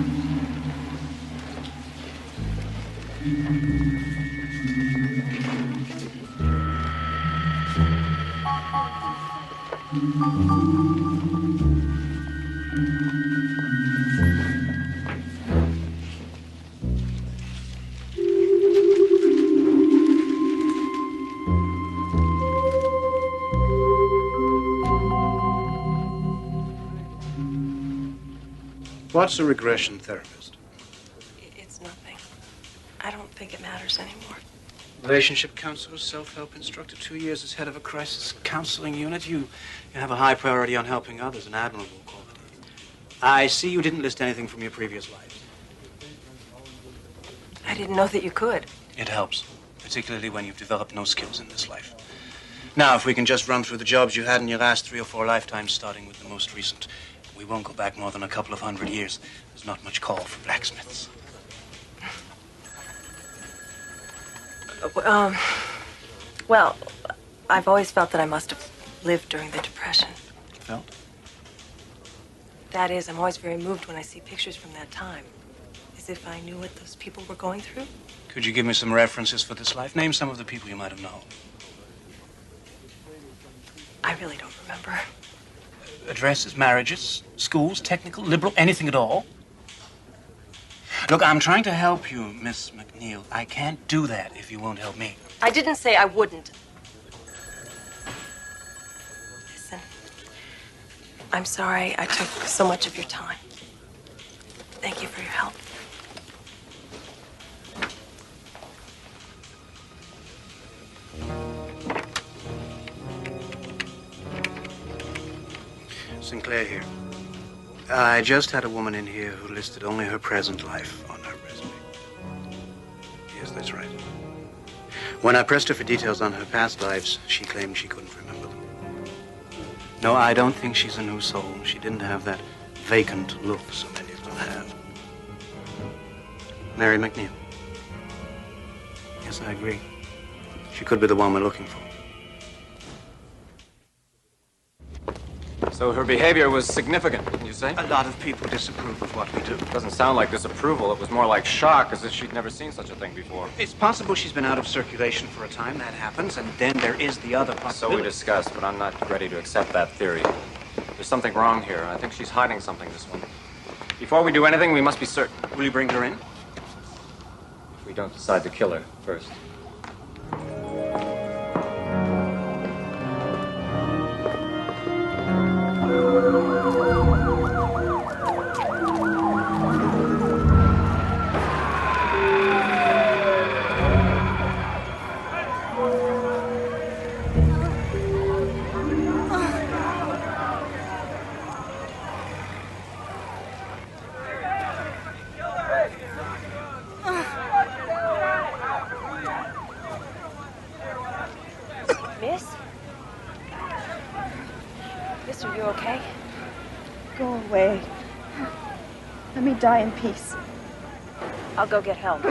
What's a regression therapist? It's nothing. I don't think it matters anymore. Relationship counselor, self-help instructor, 2 years as head of a crisis counseling unit. You have a high priority on helping others, an admirable quality. I see you didn't list anything from your previous life. I didn't know that you could. It helps, particularly when you've developed no skills in this life. Now, if we can just run through the jobs you had in your last 3 or 4 lifetimes, starting with the most recent. We won't go back more than a couple of 100 years. There's not much call for blacksmiths. Well, I've always felt that I must have lived during the Depression. Felt? That is, I'm always very moved when I see pictures from that time. As if I knew what those people were going through. Could you give me some references for this life? Name some of the people you might have known. I really don't remember. Addresses, marriages, schools, technical, liberal, anything at all? Look, I'm trying to help you, Miss McNeil. I can't do that if you won't help me. I didn't say I wouldn't. Listen, I'm sorry I took so much of your time. Thank you for your help. Sinclair here. I just had a woman in here who listed only her present life on her resume. Yes, that's right. When I pressed her for details on her past lives, she claimed she couldn't remember them. No, I don't think she's a new soul. She didn't have that vacant look so many of them have. Mary McNeil. Yes, I agree. She could be the one we're looking for. So her behavior was significant, you say? A lot of people disapprove of what we do. Doesn't sound like disapproval. It was more like shock, as if she'd never seen such a thing before. It's possible she's been out of circulation for a time. That happens. And then there is the other possibility. So we discussed, but I'm not ready to accept that theory. There's something wrong here. I think she's hiding something, this one. Before we do anything, we must be certain. Will you bring her in? If we don't decide to kill her first. Miss, are you okay? Go away. Let me die in peace. I'll go get help.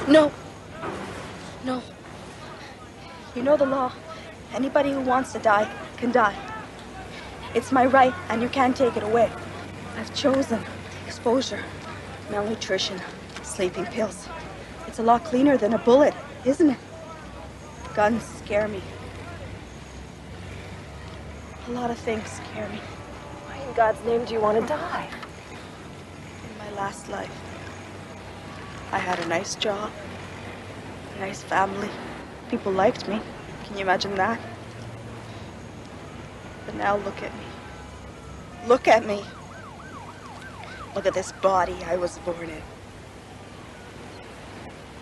No. No. You know the law. Anybody who wants to die can die. It's my right, and you can't take it away. I've chosen exposure, malnutrition, sleeping pills. It's a lot cleaner than a bullet, isn't it? Guns scare me. A lot of things scare me. Why in God's name do you want to die? In my last life, I had a nice job, a nice family. People liked me. Can you imagine that? But now look at me. Look at me. Look at this body I was born in.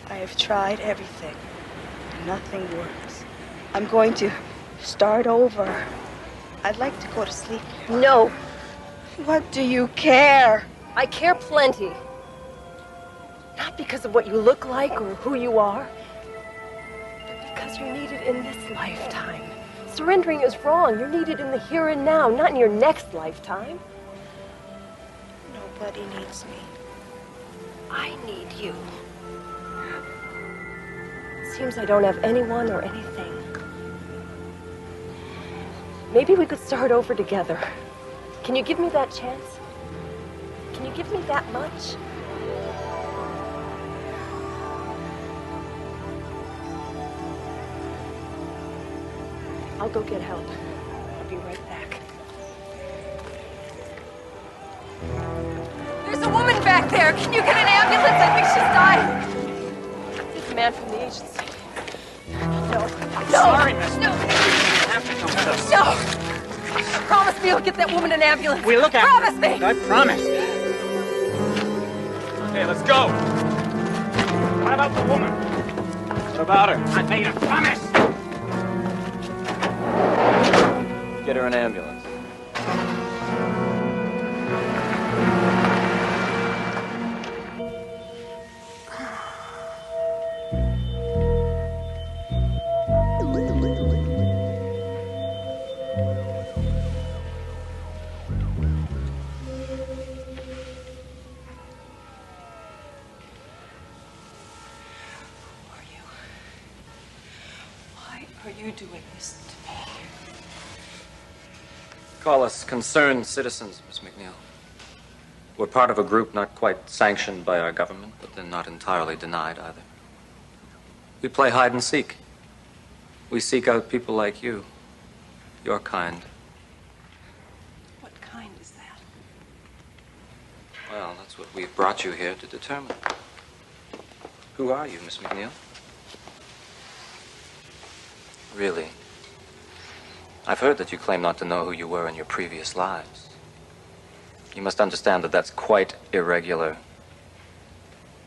I have tried everything, and nothing works. I'm going to start over. I'd like to go to sleep. No. What do you care? I care plenty. Not because of what you look like or who you are, but because you're needed in this lifetime. Surrendering is wrong. You're needed in the here and now, not in your next lifetime. Nobody needs me. I need you. It seems I don't have anyone or anything. Maybe we could start over together. Can you give me that chance? Can you give me that much? I'll go get help. I'll be right back. There's a woman back there. Can you get an ambulance? I think she's dying. It's a man from the agency. No. I'm No. sorry, miss. No. You have to come with us. No. Promise me you'll get that woman an ambulance. We'll look after Promise her. me. I promise. about her? I made a promise! Get her an ambulance. Why are you doing this to me? Call us concerned citizens, Miss McNeil. We're part of a group not quite sanctioned by our government, but then not entirely denied either. We play hide and seek. We seek out people like you, your kind. What kind is that? Well, that's what we've brought you here to determine. Who are you, Miss McNeil? Really? I've heard that you claim not to know who you were in your previous lives. You must understand that that's quite irregular.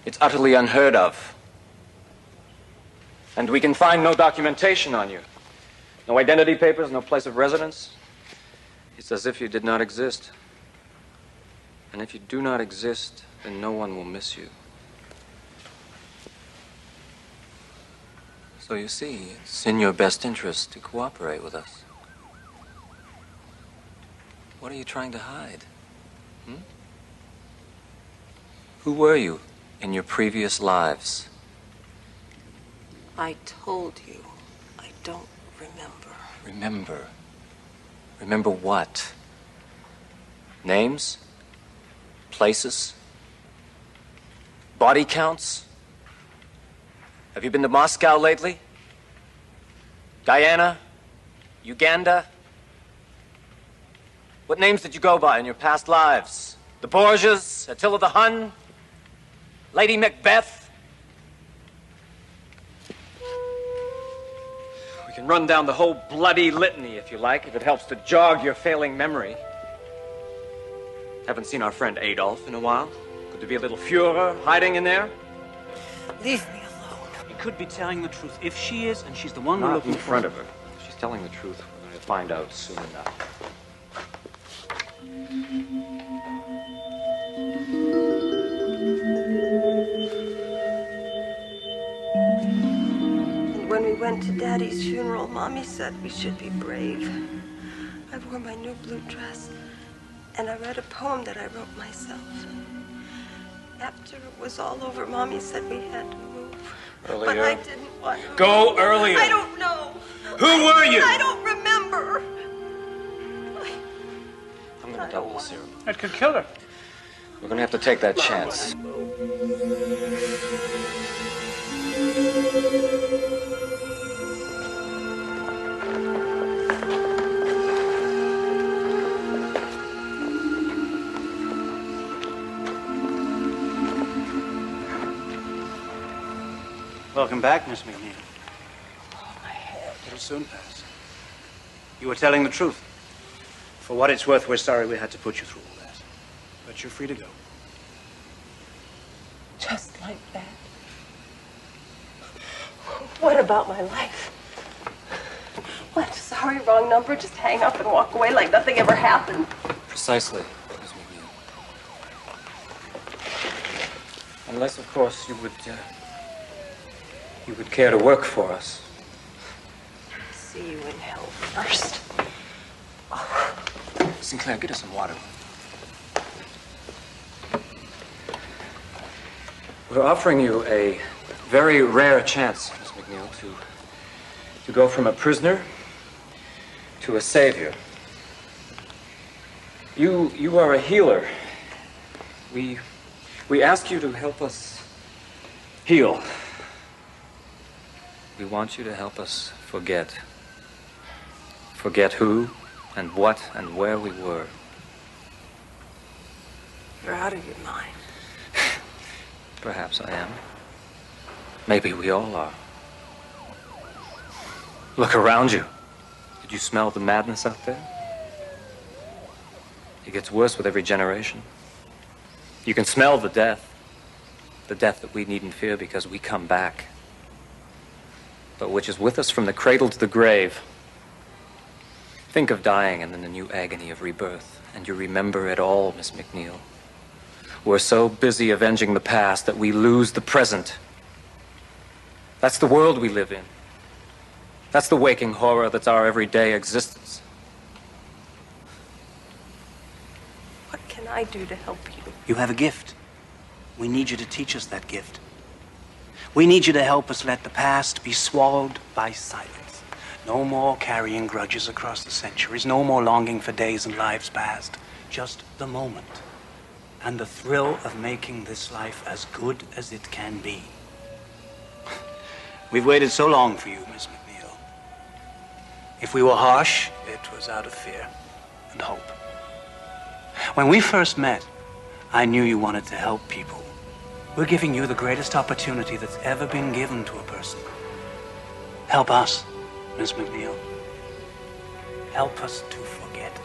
It's utterly unheard of. And we can find no documentation on you. No identity papers, no place of residence. It's as if you did not exist. And if you do not exist, then no one will miss you. So you see, it's in your best interest to cooperate with us. What are you trying to hide? Who were you in your previous lives? I told you, I don't remember. Remember? Remember what? Names? Places? Body counts? Have you been to Moscow lately? Guyana? Uganda? What names did you go by in your past lives? The Borgias? Attila the Hun? Lady Macbeth? We can run down the whole bloody litany, if you like, if it helps to jog your failing memory. Haven't seen our friend Adolf in a while. Could there be a little Führer hiding in there? Leave me alone. He could be telling the truth. If she is, and she's the one we're Not looking in front of her. If she's telling the truth, we're going to find out soon enough. And when we went to Daddy's funeral, Mommy said we should be brave. I wore my new blue dress, and I read a poem that I wrote myself. After it was all over, Mommy said we had to move. Earlier. But I didn't want to. Go earlier. I don't know. Who were you? I don't remember. I'm going to double the serum. That could kill her. We're going to have to take that chance. Welcome back, Miss McNeil. Oh, my head. It'll soon pass. You were telling the truth. For what it's worth, we're sorry we had to put you through all that. But you're free to go. Just like that. What about my life? What? Sorry, wrong number. Just hang up and walk away like nothing ever happened. Precisely, Miss McNeil. Unless, of course, you would care to work for us. See you in hell first. Sinclair, get us some water. We're offering you a very rare chance, Miss McNeil, to go from a prisoner to a savior. You are a healer. We ask you to help us heal. We want you to help us forget. Forget who and what and where we were. You're out of your mind. Perhaps I am. Maybe we all are. Look around you. Did you smell the madness out there? It gets worse with every generation. You can smell the death that we needn't fear because we come back. but which is with us from the cradle to the grave. Think of dying and then the new agony of rebirth, and you remember it all, Miss McNeil. We're so busy avenging the past that we lose the present. That's the world we live in. That's the waking horror that's our everyday existence. What can I do to help you? You have a gift. We need you to teach us that gift. We need you to help us let the past be swallowed by silence. No more carrying grudges across the centuries. No more longing for days and lives past. Just the moment. And the thrill of making this life as good as it can be. We've waited so long for you, Miss McNeil. If we were harsh, it was out of fear and hope. When we first met, I knew you wanted to help people. We're giving you the greatest opportunity that's ever been given to a person. Help us, Miss McNeil. Help us to forget.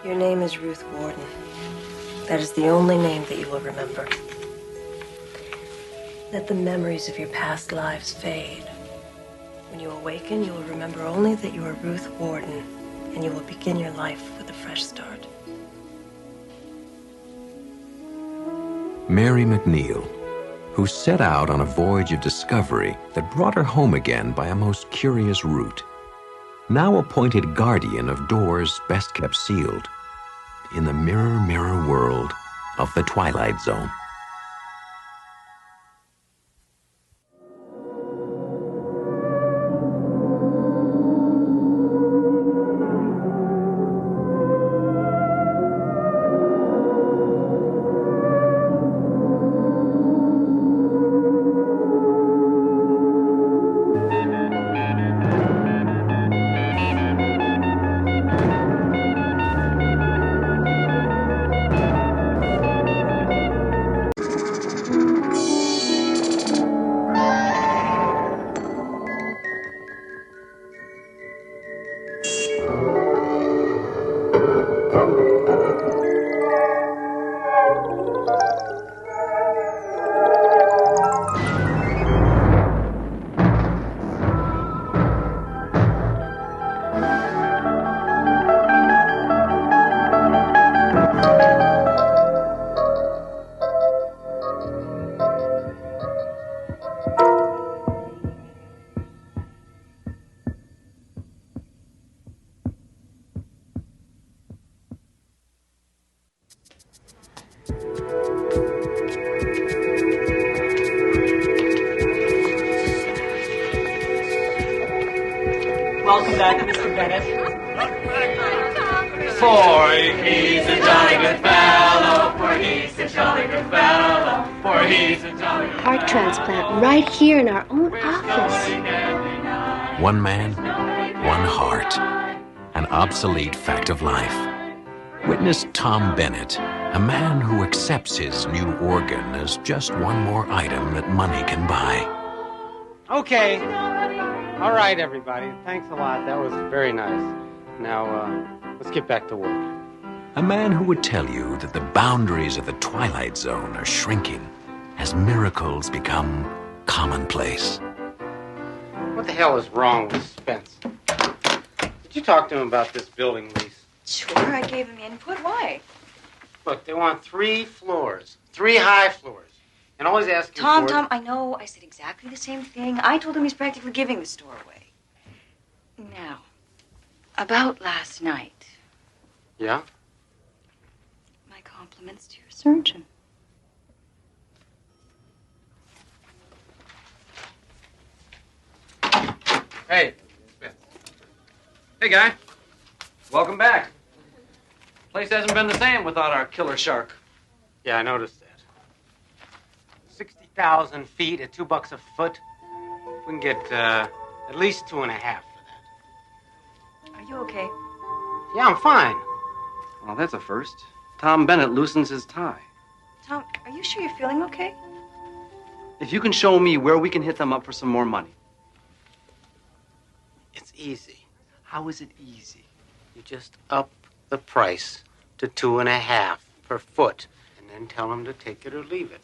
Your name is Ruth Warden. That is the only name that you will remember. Let the memories of your past lives fade. When you awaken, you will remember only that you are Ruth Warden, and you will begin your life with a fresh start. Mary McNeil, who set out on a voyage of discovery that brought her home again by a most curious route, now appointed guardian of doors best kept sealed in the mirror, mirror world of the Twilight Zone. Welcome back, Mr. Bennett. For he's a jolly good fellow, for he's a jolly good fellow, for he's a jolly good Heart transplant right here in our own office. One man, one heart. An obsolete fact of life. Witness Tom Bennett, a man who accepts his new organ as just one more item that money can buy. Okay. All right, everybody. Thanks a lot. That was very nice. Now, let's get back to work. A man who would tell you that the boundaries of the Twilight Zone are shrinking as miracles become commonplace. What the hell is wrong with Spence? Did you talk to him about this building lease? Sure, I gave him input. Why? Look, they want 3 floors, 3 high floors. And always asking Tom, for... Tom, I know I said exactly the same thing. I told him he's practically giving the store away. Now, about last night. Yeah? My compliments to your surgeon. Hey, Spence. Hey, guy. Welcome back. Place hasn't been the same without our killer shark. Yeah, I noticed that. 60,000 feet at $2 a foot. We can get at least 2.5 for that. Are you okay? Yeah, I'm fine. Well, that's a first. Tom Bennett loosens his tie. Tom, are you sure you're feeling okay? If you can show me where we can hit them up for some more money. It's easy. How is it easy? You just up the price to 2.5 per foot, and then tell them to take it or leave it.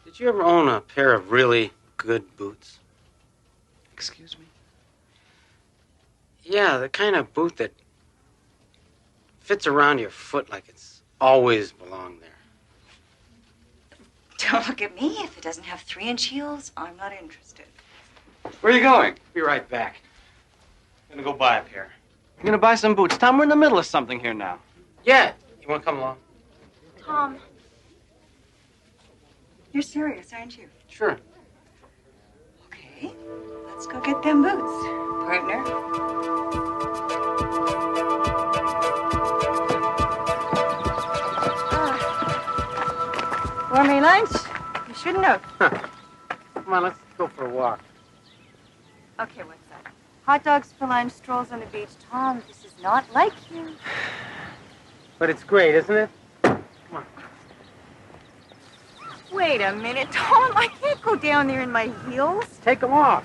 Did you ever own a pair of really good boots? Excuse me? Yeah, the kind of boot that fits around your foot like it's always belonged there. Don't look at me. If it doesn't have 3-inch heels, I'm not interested. Where are you going? Be right back. I'm gonna go buy a pair. You're gonna buy some boots. Tom, we're in the middle of something here now. Yeah. You wanna come along? Tom. You're serious, aren't you? Sure. Okay. Let's go get them boots, partner. Want me lunch? You shouldn't have. Come on, let's go for a walk. Okay, what's that? Hot dogs for lunch, strolls on the beach. Tom, this is not like you. But it's great, isn't it? Come on. Wait a minute, Tom. I can't go down there in my heels. Take them off.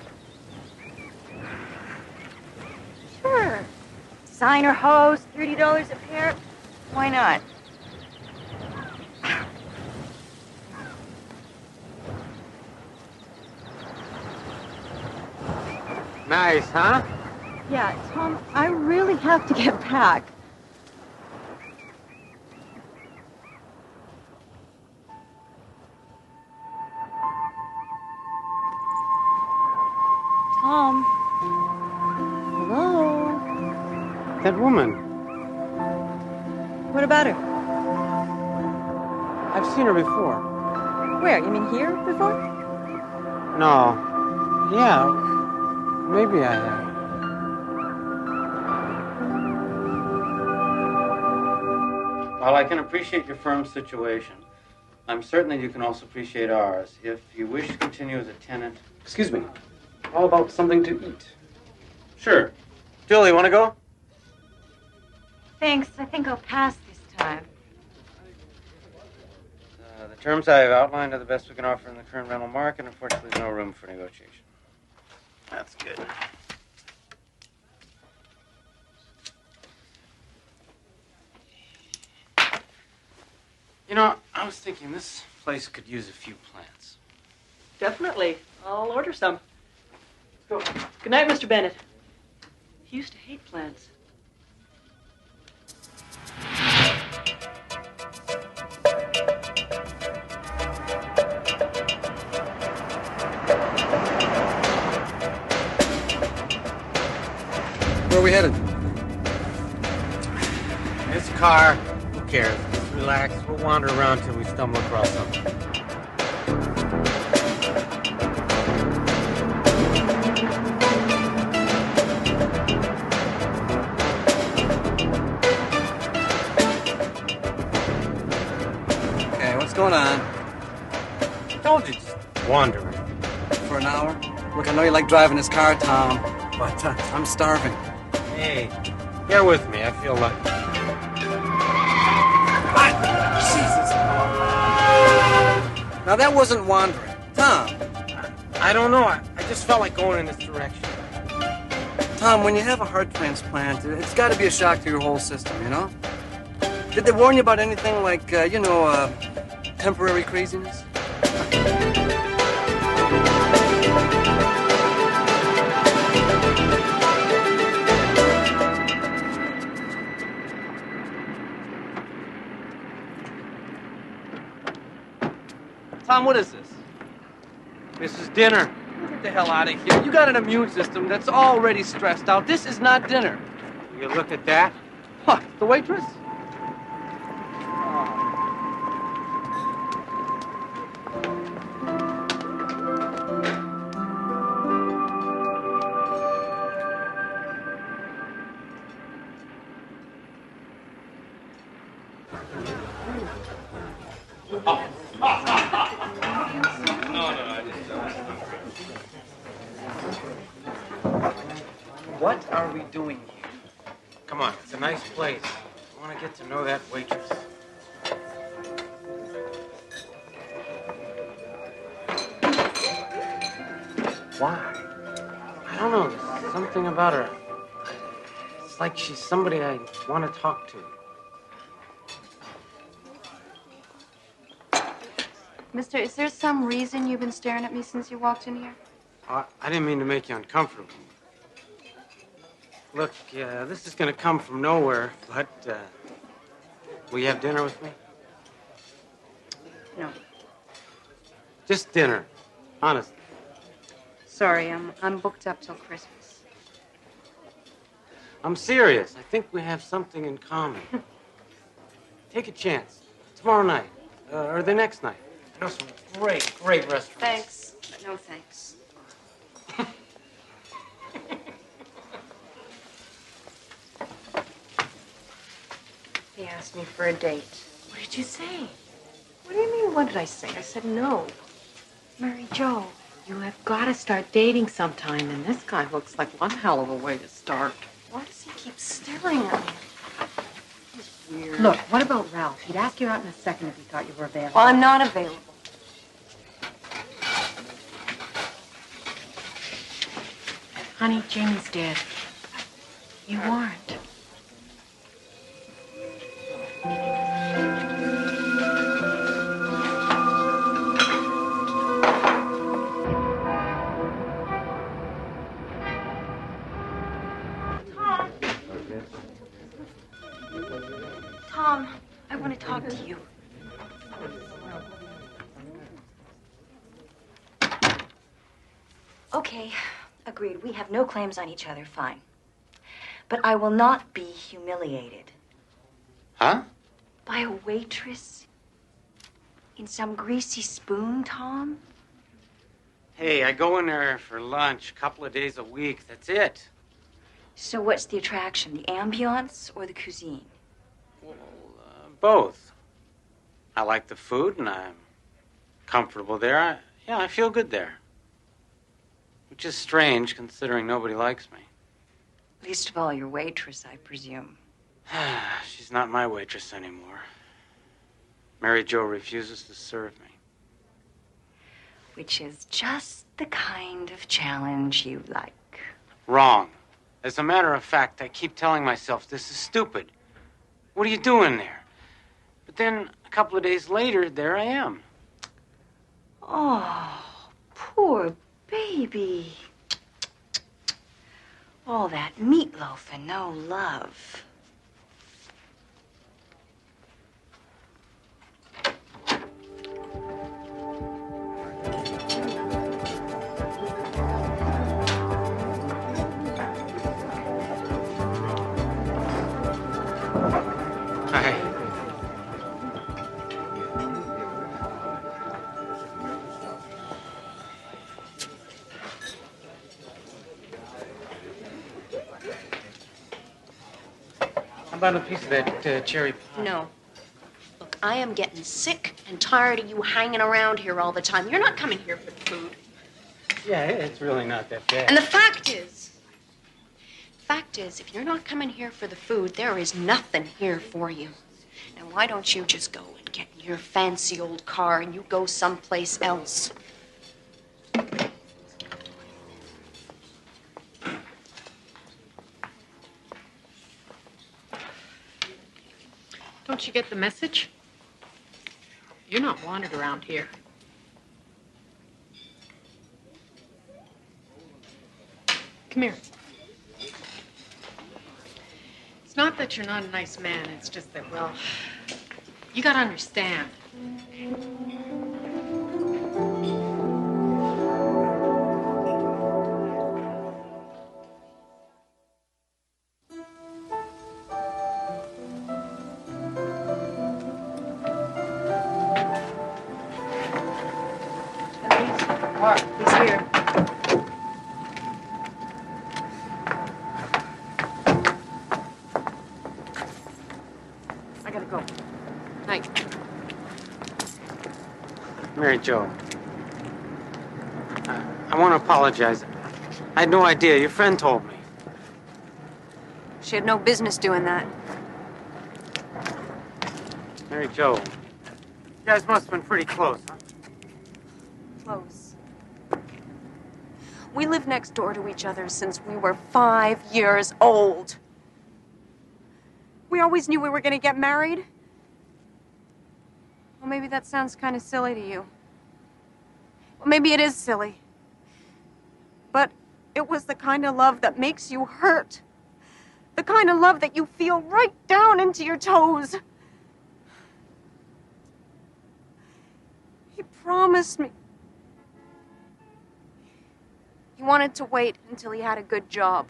Sure. Designer hose, $30 a pair. Why not? Nice, huh? Yeah, Tom, I really have to get back. Tom. Hello? That woman. What about her? I've seen her before. Where? You mean here before? No. Yeah. Maybe I have. While I can appreciate your firm's situation, I'm certain that you can also appreciate ours. If you wish to continue as a tenant... Excuse me. How about something to eat? Sure. Julie, want to go? Thanks. I think I'll pass this time. The terms I have outlined are the best we can offer in the current rental market. Unfortunately, there's no room for negotiation. That's good. You know, I was thinking this place could use a few plants. Definitely. I'll order some. Let's go. Good night, Mr. Bennett. He used to hate plants. Where are we headed? This car, who cares? Just relax. We'll wander around till we stumble across something. Okay, what's going on? I told you, just wandering. For an hour? Look, I know you like driving this car, Tom, but I'm starving. Hey, bear with me. I feel lucky. Jesus. Now, that wasn't wandering. Tom. I don't know. I just felt like going in this direction. Tom, when you have a heart transplant, it's got to be a shock to your whole system, you know? Did they warn you about anything like, temporary craziness? Tom, what is this? This is dinner. Get the hell out of here. You got an immune system that's already stressed out. This is not dinner. You look at that. What, the waitress? What are we doing here? Come on, it's a nice place. I want to get to know that waitress. Why? I don't know. There's something about her. It's like she's somebody I want to talk to. Mister, is there some reason you've been staring at me since you walked in here? I didn't mean to make you uncomfortable. Look, this is going to come from nowhere, but will you have dinner with me? No. Just dinner. Honest. Sorry, I'm booked up till Christmas. I'm serious. I think we have something in common. Take a chance. Tomorrow night. Or the next night. I know some great restaurants. Thanks, but no thanks. He asked me for a date. What did you say? What do you mean, what did I say? I said no. Mary Jo, you have got to start dating sometime, and this guy looks like one hell of a way to start. Why does he keep staring at me? He's weird. Look, what about Ralph? He'd ask you out in a second if he thought you were available. Well, I'm not available. Honey, Jamie's dead. You aren't. Tom, I want to talk to you. Okay, agreed. We have no claims on each other, fine. But I will not be humiliated. Huh? By a waitress? In some greasy spoon, Tom? Hey, I go in there for lunch a couple of days a week. That's it. So what's the attraction, the ambiance or the cuisine? Both. I like the food, and I'm comfortable there. I feel good there. Which is strange, considering nobody likes me. Least of all your waitress, I presume. She's not my waitress anymore. Mary Jo refuses to serve me. Which is just the kind of challenge you like. Wrong. As a matter of fact, I keep telling myself this is stupid. What are you doing there? But then, a couple of days later, there I am. Oh, poor baby. All that meatloaf and no love. Hi. How about a piece of that cherry pie? No. Look, I am getting sick and tired of you hanging around here all the time. You're not coming here for the food. Yeah, it's really not that bad. And the fact is, if you're not coming here for the food, there is nothing here for you. Now, why don't you just go and get in your fancy old car and you go someplace else? Don't you get the message? You're not wanted around here. Come here. It's not that you're not a nice man. It's just that, well, you gotta understand. Mark, he's here. I gotta go. Night. Mary Jo. I want to apologize. I had no idea. Your friend told me. She had no business doing that. Mary Jo, you guys must have been pretty close, huh? Close. We lived next door to each other since we were 5 years old. We always knew we were gonna get married. Well, maybe that sounds kind of silly to you. Well, maybe it is silly. But it was the kind of love that makes you hurt. The kind of love that you feel right down into your toes. He promised me. He wanted to wait until he had a good job.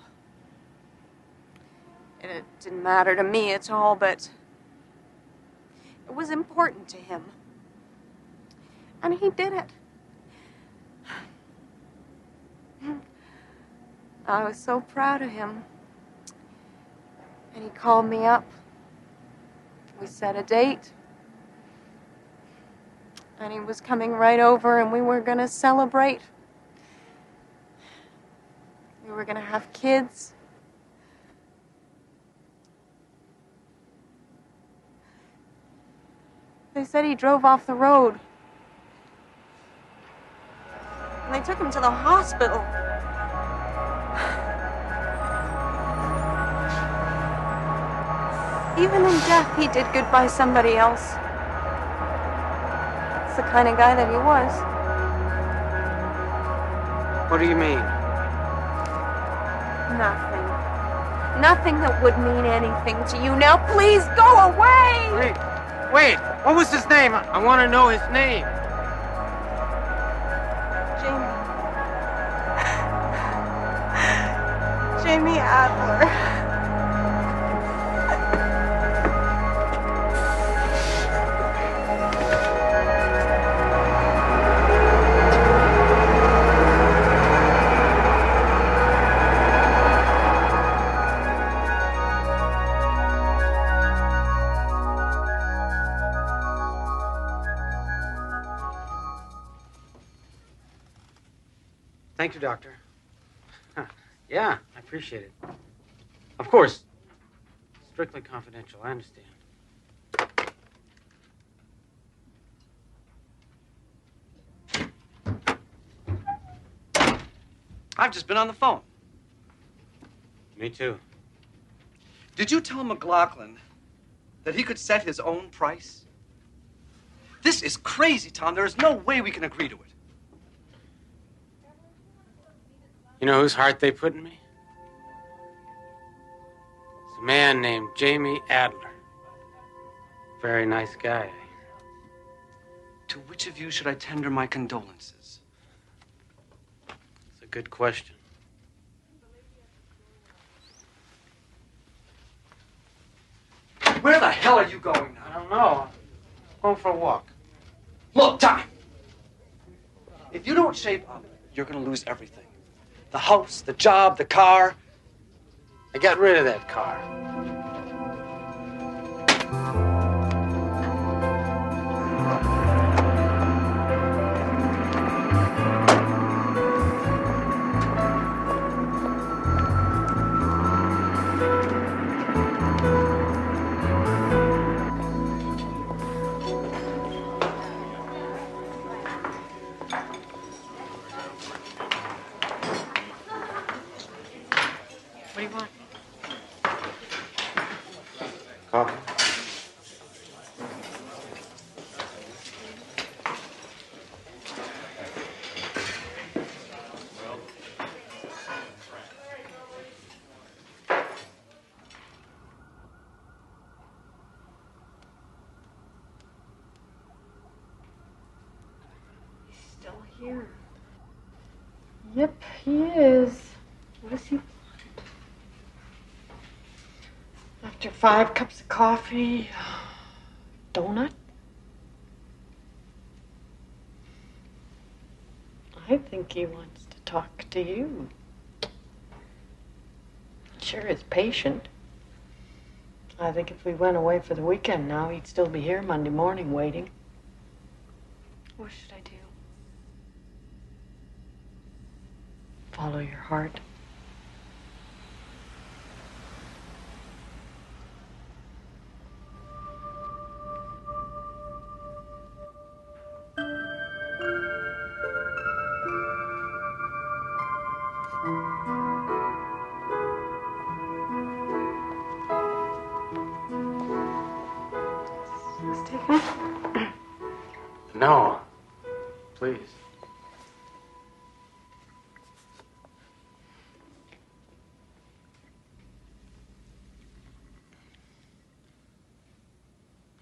And it didn't matter to me at all, but it was important to him. And he did it. I was so proud of him. And he called me up. We set a date. And he was coming right over and we were gonna celebrate. We were gonna have kids. They said he drove off the road. And they took him to the hospital. Even in death, he did good by somebody else. That's the kind of guy that he was. What do you mean? Nothing. Nothing that would mean anything to you. Now, please go away! Wait, what was his name? I want to know his name. Jamie Adler. Thank you, Doctor. Yeah, I appreciate it. Of course. Strictly confidential, I understand. I've just been on the phone. Me too. Did you tell McLaughlin that he could set his own price? This is crazy, Tom. There is no way we can agree to it. You know whose heart they put in me? It's a man named Jamie Adler. Very nice guy. To which of you should I tender my condolences? It's a good question. Where the hell are you going now? I don't know. Going for a walk. Look, Tom. If you don't shape up, you're going to lose everything. The house, the job, the car. I got rid of that car. What do you want? Coffee. Still here. Yep, he is. What does he want? After 5 cups of coffee, donut? I think he wants to talk to you. Sure is patient. I think if we went away for the weekend now, he'd still be here Monday morning waiting. What should I do? Follow your heart. No. Please.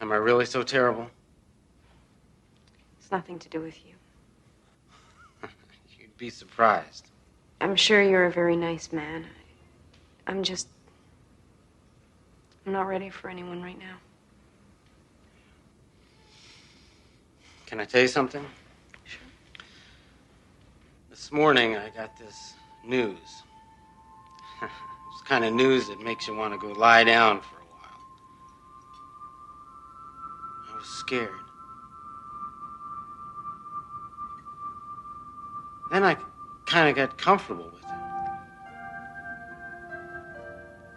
Am I really so terrible? It's nothing to do with you. You'd be surprised. I'm sure you're a very nice man. I'm not ready for anyone right now. Can I tell you something? Sure. This morning, I got this news. It's the kind of news that makes you want to go lie down for a while. I was scared. Then I kind of got comfortable with it.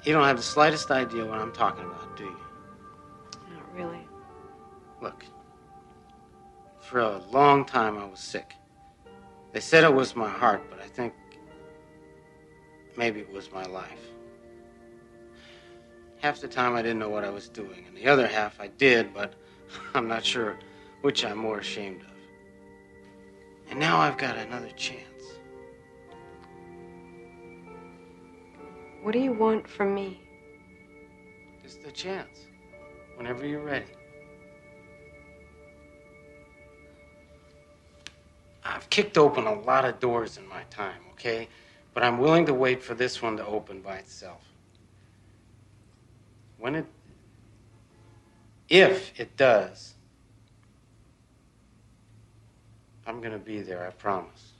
You don't have the slightest idea what I'm talking about, do you? Not really. Look, for a long time I was sick. They said it was my heart, but I think maybe it was my life. Half the time I didn't know what I was doing, and the other half I did, but I'm not sure which I'm more ashamed of. And now I've got another chance. What do you want from me? Just a chance. Whenever you're ready. I've kicked open a lot of doors in my time, okay? But I'm willing to wait for this one to open by itself. If it does, I'm gonna be there, I promise.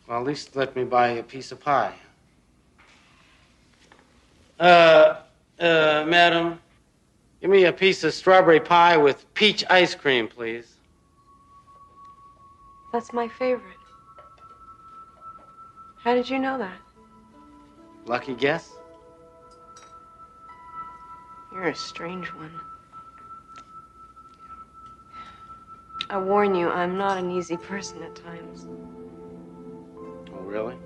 Well, at least let me buy you a piece of pie. Madam, give me a piece of strawberry pie with peach ice cream, please. That's my favorite. How did you know that? Lucky guess? You're a strange one. I warn you, I'm not an easy person at times. Oh, really?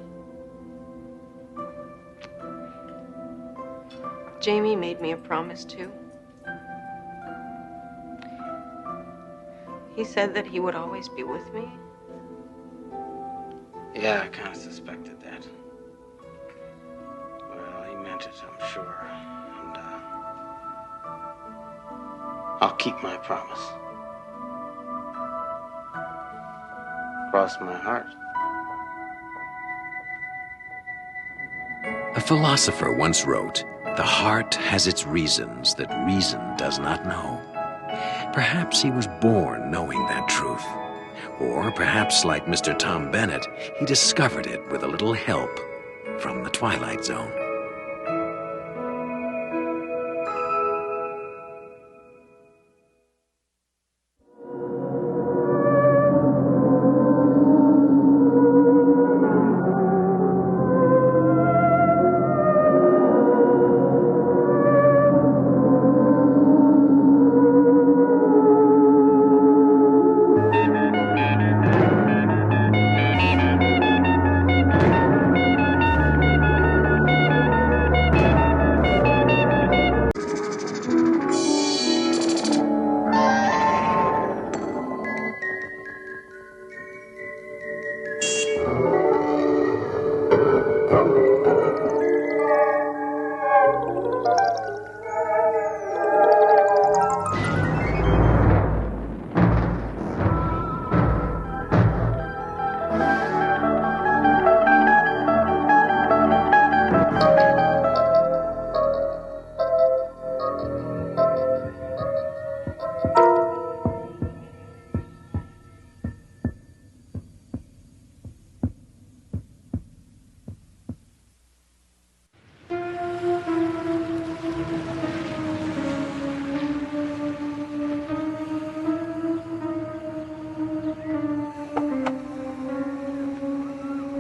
Jamie made me a promise, too. He said that he would always be with me. Yeah, I kind of suspected that. Well, he meant it, I'm sure. And, I'll keep my promise. Cross my heart. A philosopher once wrote, "The heart has its reasons that reason does not know." Perhaps he was born knowing that truth. Or perhaps, like Mr. Tom Bennett, he discovered it with a little help from the Twilight Zone.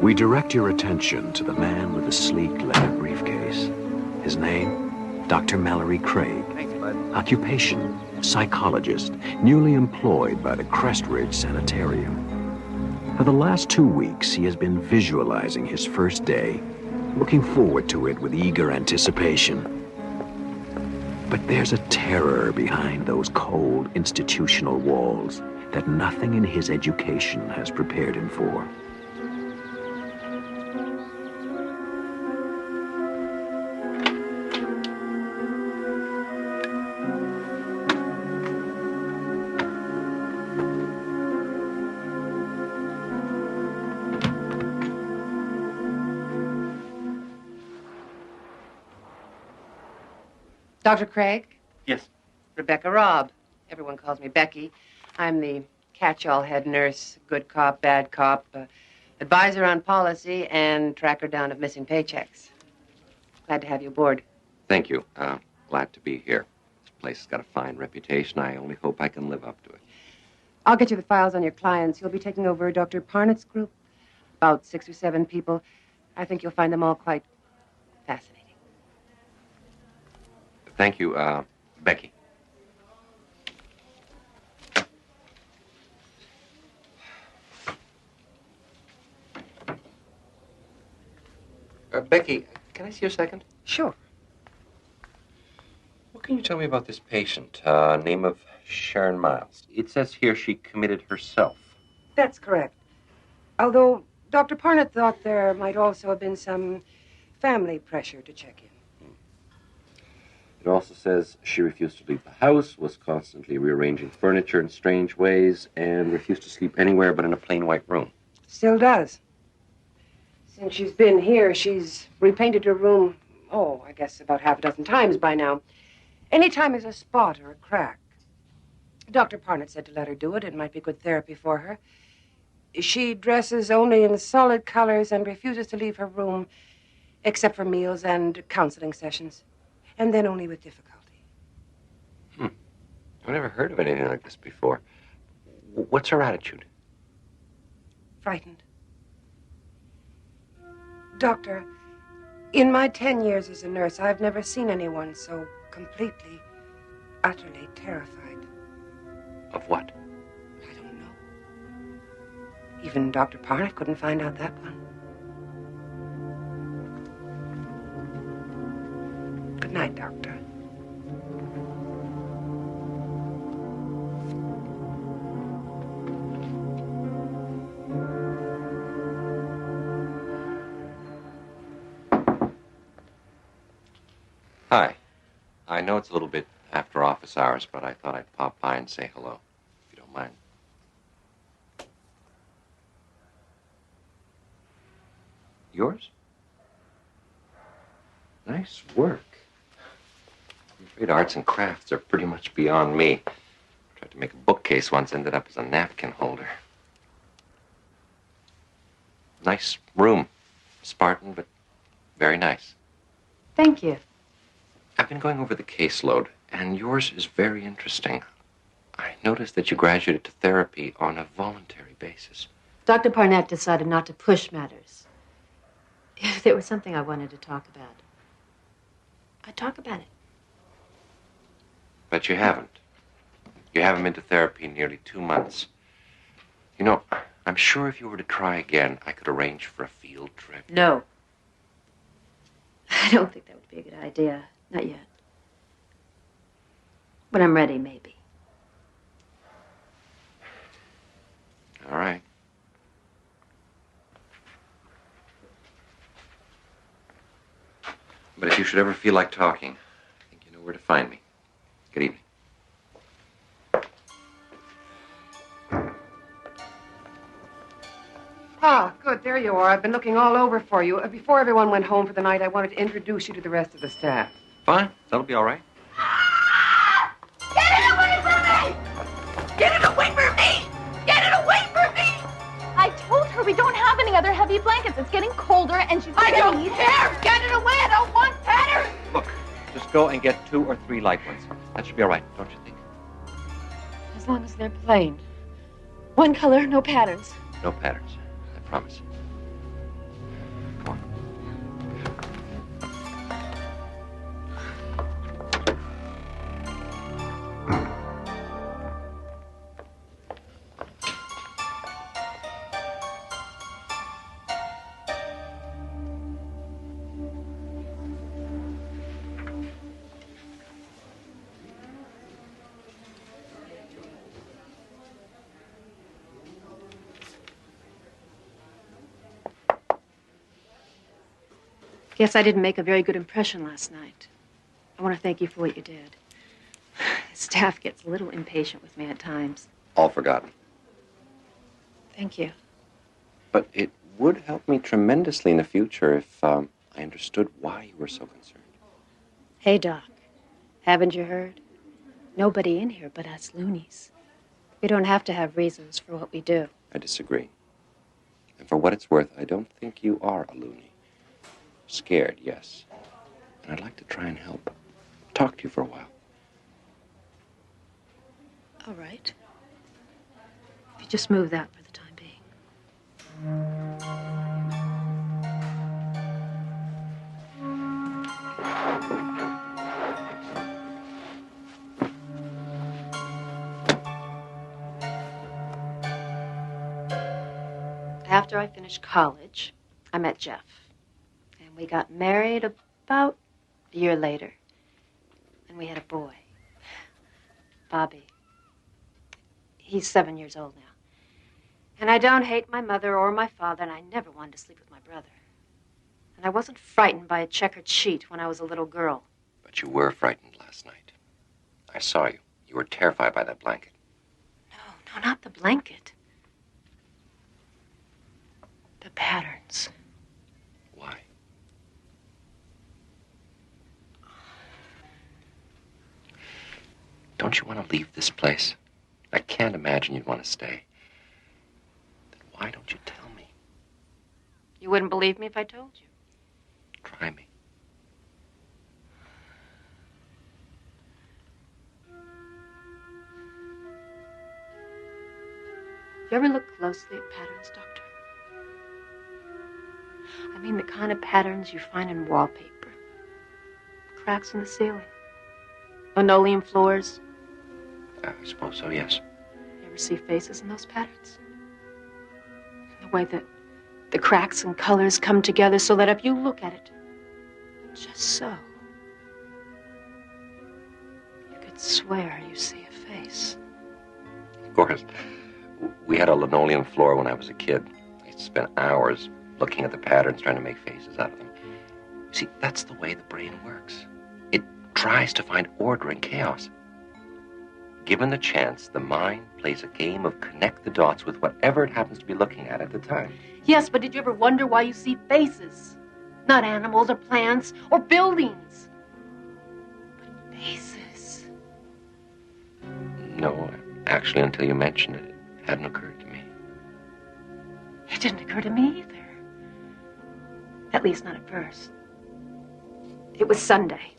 We direct your attention to the man with the sleek leather briefcase. His name, Dr. Mallory Craig. Thanks, bud. Occupation, psychologist, newly employed by the Crestridge Sanitarium. For the last 2 weeks, he has been visualizing his first day looking forward to it with eager anticipation. But there's a terror behind those cold institutional walls that nothing in his education has prepared him for. Dr. Craig? Yes. Rebecca Robb. Everyone calls me Becky. I'm the catch-all head nurse, good cop, bad cop, advisor on policy, and tracker down of missing paychecks. Glad to have you aboard. Thank you. Glad to be here. This place has got a fine reputation. I only hope I can live up to it. I'll get you the files on your clients. You'll be taking over Dr. Parnett's group, about 6 or 7 people. I think you'll find them all quite fascinating. Thank you, Becky. Becky, can I see you a second? Sure. What can you tell me about this patient? Name of Sharon Miles. It says here she committed herself. That's correct. Although Dr. Parnett thought there might also have been some family pressure to check in. It also says she refused to leave the house, was constantly rearranging furniture in strange ways, and refused to sleep anywhere but in a plain white room. Still does. Since she's been here, she's repainted her room, I guess about half a dozen times by now. Anytime there's a spot or a crack. Dr. Parnett said to let her do it. It might be good therapy for her. She dresses only in solid colors and refuses to leave her room except for meals and counseling sessions. And then only with difficulty. I've never heard of anything like this before. What's her attitude? Frightened. Doctor, in my 10 years as a nurse, I've never seen anyone so completely, utterly terrified. Of what? I don't know. Even Dr. Parnett couldn't find out that one. Good night, Doctor. Hi. I know it's a little bit after office hours, but I thought I'd pop by and say hello, if you don't mind. Yours? Nice work. I'm afraid arts and crafts are pretty much beyond me. Tried to make a bookcase once, ended up as a napkin holder. Nice room. Spartan, but very nice. Thank you. I've been going over the caseload, and yours is very interesting. I noticed that you graduated to therapy on a voluntary basis. Dr. Parnett decided not to push matters. If there was something I wanted to talk about, I'd talk about it. But you haven't. You haven't been to therapy in nearly 2 months. You know, I'm sure if you were to try again, I could arrange for a field trip. No. I don't think that would be a good idea. Not yet. When I'm ready, maybe. All right. But if you should ever feel like talking, I think you know where to find me. Good evening. Ah, good. There you are. I've been looking all over for you. Before everyone went home for the night, I wanted to introduce you to the rest of the staff. Fine. That'll be all right. Get it away from me! Get it away from me! Get it away from me! I told her we don't have any other heavy blankets. It's getting colder and she's I don't freeze. care! Get it away! I don't want patterns! Look, just go and get 2 or 3 light ones. That should be all right, don't you think? As long as they're plain. One color, no patterns. No patterns. I promise. Guess I didn't make a very good impression last night. I want to thank you for what you did. The staff gets a little impatient with me at times. All forgotten. Thank you. But it would help me tremendously in the future if I understood why you were so concerned. Hey, Doc. Haven't you heard? Nobody in here but us loonies. We don't have to have reasons for what we do. I disagree. And for what it's worth, I don't think you are a loony. Scared, yes. And I'd like to try and help. Talk to you for a while. All right. If you just move that for the time being. After I finished college, I met Jeff. And we got married about a year later. And we had a boy, Bobby. He's 7 years old now. And I don't hate my mother or my father, and I never wanted to sleep with my brother. And I wasn't frightened by a checkered sheet when I was a little girl. But you were frightened last night. I saw you. You were terrified by that blanket. No, not the blanket. The patterns. Why? Don't you want to leave this place? I can't imagine you'd want to stay. Then why don't you tell me? You wouldn't believe me if I told you. Try me. You ever look closely at patterns, Doctor? I mean the kind of patterns you find in wallpaper. Cracks in the ceiling. Linoleum floors. I suppose so, yes. You ever see faces in those patterns? The way that the cracks and colors come together so that if you look at it, just so, you could swear you see a face. Of course. We had a linoleum floor when I was a kid. I used to spend hours looking at the patterns, trying to make faces out of them. See, that's the way the brain works. It tries to find order in chaos. Given the chance, the mind plays a game of connect the dots with whatever it happens to be looking at the time. Yes, but did you ever wonder why you see faces? Not animals or plants or buildings. But faces. No, actually, until you mentioned it, it hadn't occurred to me. It didn't occur to me either. At least not at first. It was Sunday,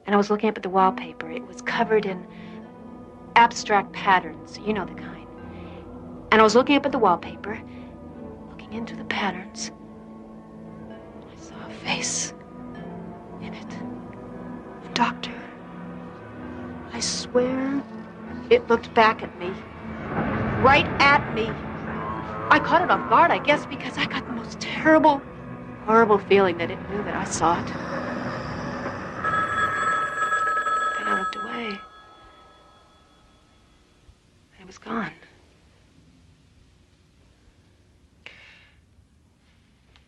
and I was looking up at the wallpaper. It was covered in abstract patterns, you know the kind. And I was looking up at the wallpaper, looking into the patterns. I saw a face in it. Doctor, I swear it looked back at me. Right at me. I caught it off guard, I guess, because I got the most terrible, horrible feeling that it knew that I saw it. And I looked away. And it was gone.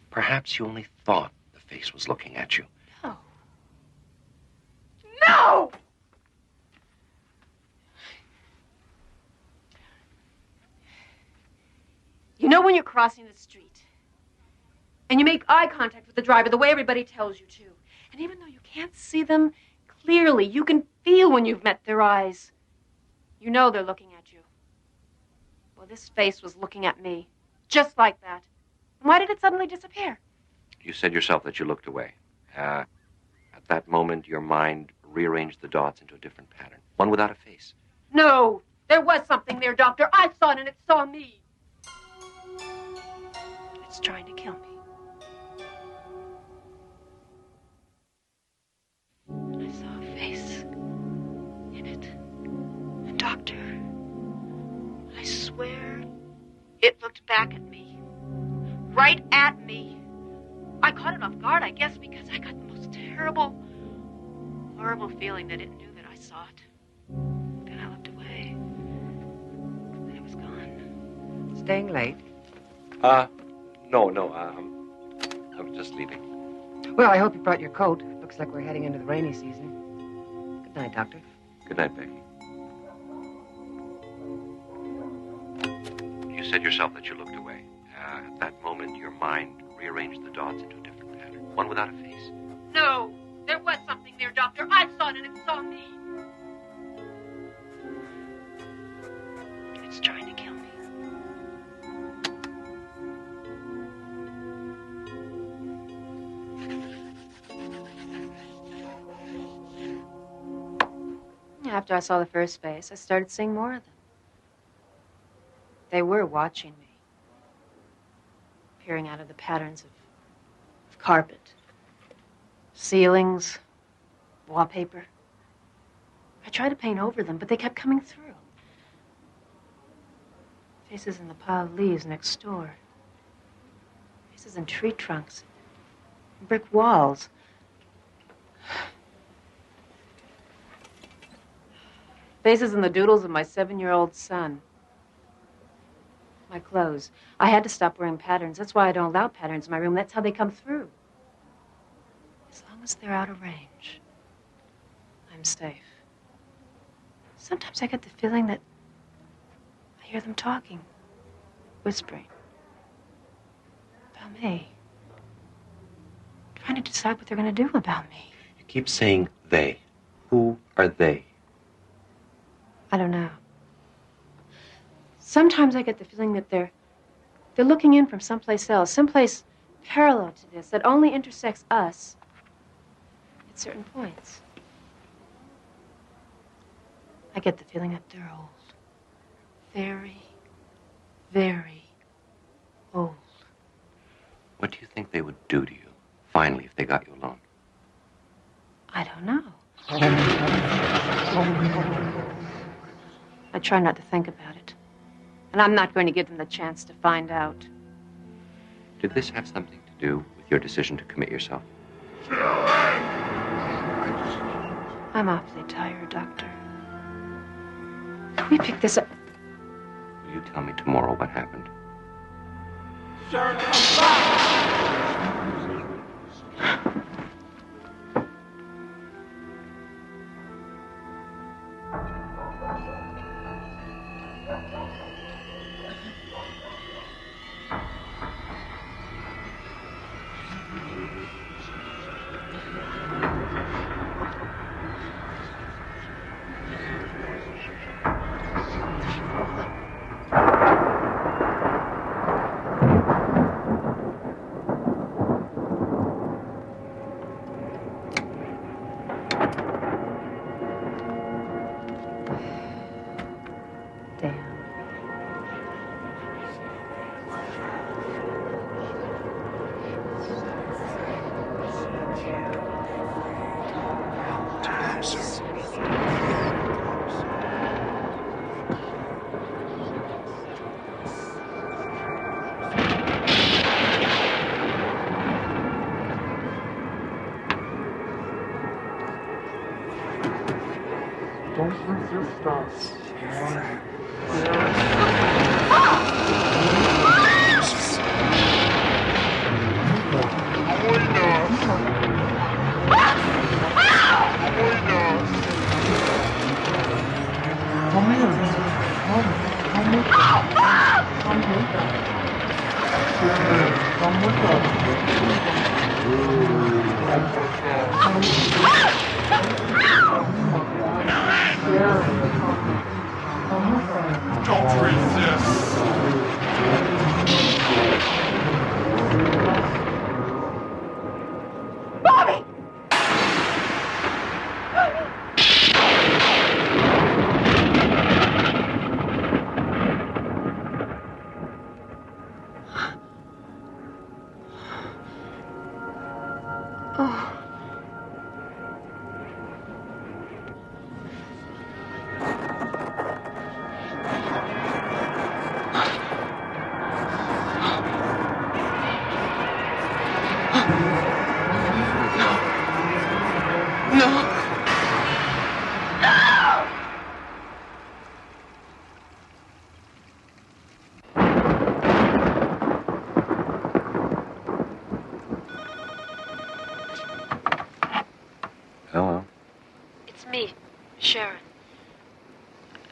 Perhaps you only thought the face was looking at you. No. No! You know when you're crossing the street and you make eye contact with the driver the way everybody tells you to, and even though you can't see them clearly, you can feel when you've met their eyes. You know they're looking at you. Well, this face was looking at me, just like that. And why did it suddenly disappear? You said yourself that you looked away. At that moment, your mind rearranged the dots into a different pattern, one without a face. No, there was something there, Doctor. I saw it and it saw me. It's trying to kill me. I saw a face in it. And Doctor, I swear it looked back at me. Right at me. I caught it off guard, I guess, because I got the most terrible, horrible feeling that it knew that I saw it. Then I looked away. And it was gone. Staying late? No, I was just leaving. Well, I hope you brought your coat. Looks like we're heading into the rainy season. Good night, Doctor. Good night, Becky. You said yourself that you looked away. At that moment, your mind rearranged the dots into a different pattern, one without a face. No, there was something there, Doctor. I saw it and it saw me. It's trying to kill me. After I saw the first face, I started seeing more of them. They were watching me, peering out of the patterns of carpet, ceilings, wallpaper. I tried to paint over them, but they kept coming through. Faces in the pile of leaves next door. Faces in tree trunks. Brick walls. Faces in the doodles of my 7-year-old son. My clothes. I had to stop wearing patterns. That's why I don't allow patterns in my room. That's how they come through. As long as they're out of range, I'm safe. Sometimes I get the feeling that I hear them talking, whispering about me, trying to decide what they're going to do about me. You keep saying they. Who are they? I don't know. Sometimes I get the feeling that they're looking in from someplace else, someplace parallel to this, that only intersects us at certain points. I get the feeling that they're old. Very, very old. What do you think they would do to you, finally, if they got you alone? I don't know. I try not to think about it. And I'm not going to give them the chance to find out. Did this have something to do with your decision to commit yourself? I'm awfully tired, Doctor. Can we pick this up? Will you tell me tomorrow what happened? Don't resist us. Don't resist. Bobby!